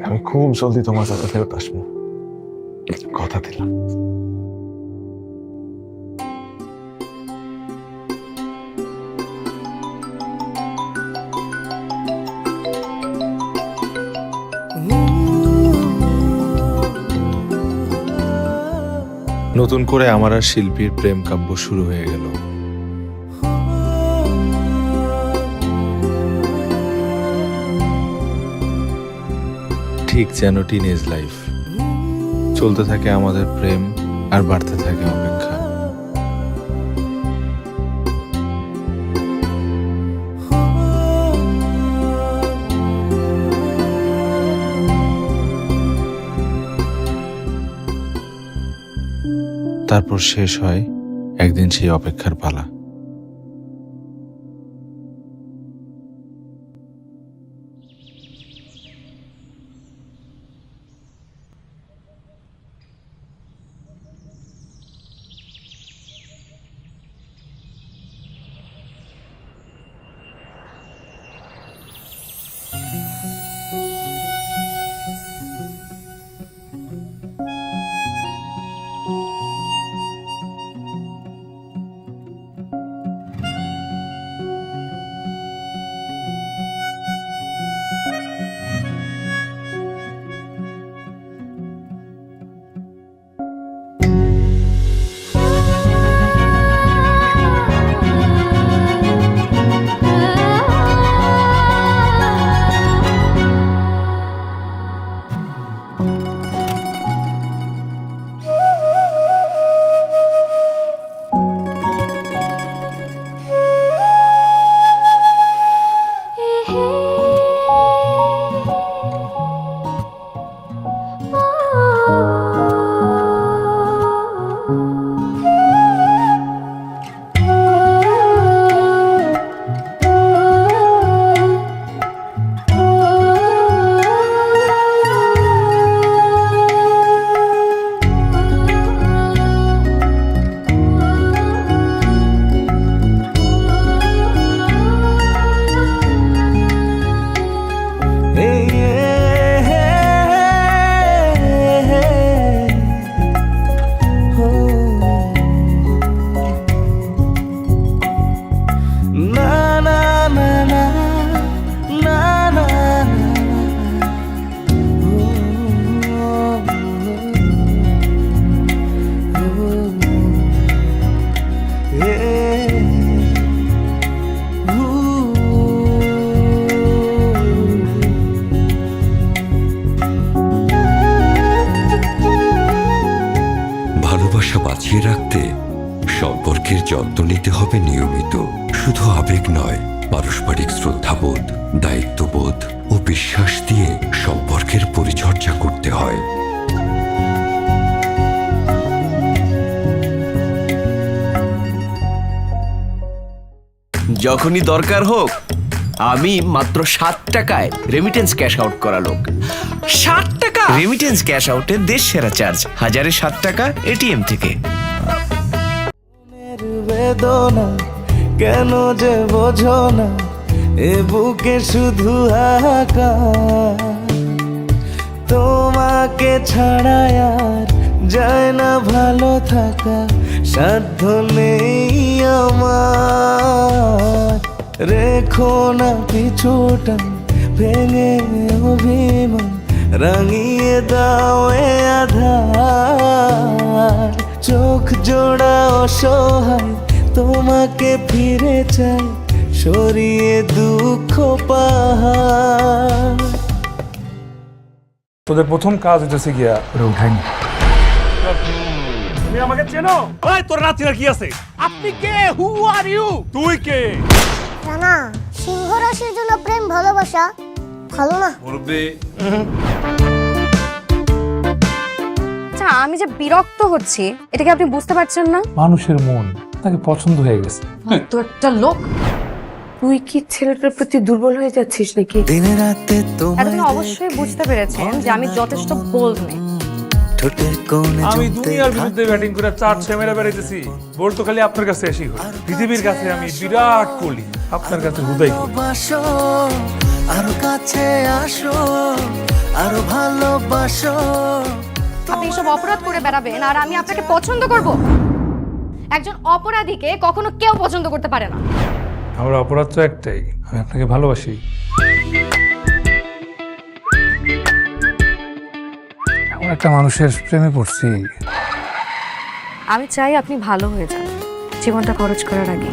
আমি খুব জলদি তোমার সাথে ফেরত আসবো, কথা দিলাম। নতুন করে আমার আর শিল্পীর প্রেম কাব্য শুরু হয়ে গেল। ঠিক যেন টিনেজ লাইফ, চলতে থাকে আমাদের প্রেম আর বাড়তে থাকে অপেক্ষা। তারপর শেষ হয় একদিন সেই অপেক্ষার পালা। হতে সম্পর্কের যত্ন নিতে হবে নিয়মিত। শুধু আবেগ নয়, পারস্পরিক শ্রদ্ধাবোধ, দায়িত্ববোধ ও বিশ্বাস দিয়ে সম্পর্কের পরিচর্যা করতে হয়। যখনই দরকার হোক আমি মাত্র 7 টাকায় রেমিটেন্স ক্যাশ আউট করা লোক। 7 টাকা রেমিটেন্স ক্যাশ আউটের দেশ সেরা চার্জ, 1007 টাকা এটিএম থেকে। বেদনা কেন যে বোঝো না, এ বুকে শুধু হাহাকার। তোমাকে ছাড়া আর যায় না ভালো থাকা, সাধ্য নেই আমার। রেখো না পিছুটা ভেঙে অভিমান, রাঙিয়ে দাও এ আধার। চোখ জোড়া অসহায় তোমাকে ফিরে চাই, সরিয়ে দুঃখ পাহাড়। তোদের প্রথম কাজ হচ্ছে গিয়া ওটা উঠাইনি। তুমি আমাকে চেনো? ওই তোর রাত্রির কি আছে? আপনি কে? হু আর ইউ? তুই কে? না, সিংহ রাশির জন্য প্রেম ভালোবাসা ভালো না। আচ্ছা, আমি যে বিরক্ত হচ্ছি এটা কি আপনি বুঝতে পারছেন না? মানুষের মন তাকে পছন্দ হয়ে গেছে। তো একটা লোক, তুই কি ছেলেটার প্রতি দুর্বল হয়ে যাচ্ছিস নাকি? দিনে রাতে আপনি অবশ্যই বুঝতে পেরেছেন যে আমি যথেষ্ট বোল্ড নই। ঠোঁটের কোণে আমি দুনিয়ার বিরুদ্ধে ব্যাটিং করে 4-6 মেরে বেড়াইতেছি, বল তো খালি আপনার কাছে আসি। পৃথিবীর কাছে আমি বিরাট কোহলি, আপনার কাছে হুদাই কোহলি। বাসো আরো কাছে আসো, আরো ভালোবাসো। আপনি এসব অপরাধ করে বেড়াবেন আর আমি আপনাকে পছন্দ করব? একজন অপরাধীকে কখনো কেউ পছন্দ করতে পারে না। আমার অপরাধ তো একটাই, আমি আপনাকে ভালোবাসি। এমন একটা মানুষের প্রেমে পড়ছি। আমি চাই আপনি ভালো হয়ে যান জীবনটা খরচ করার আগে।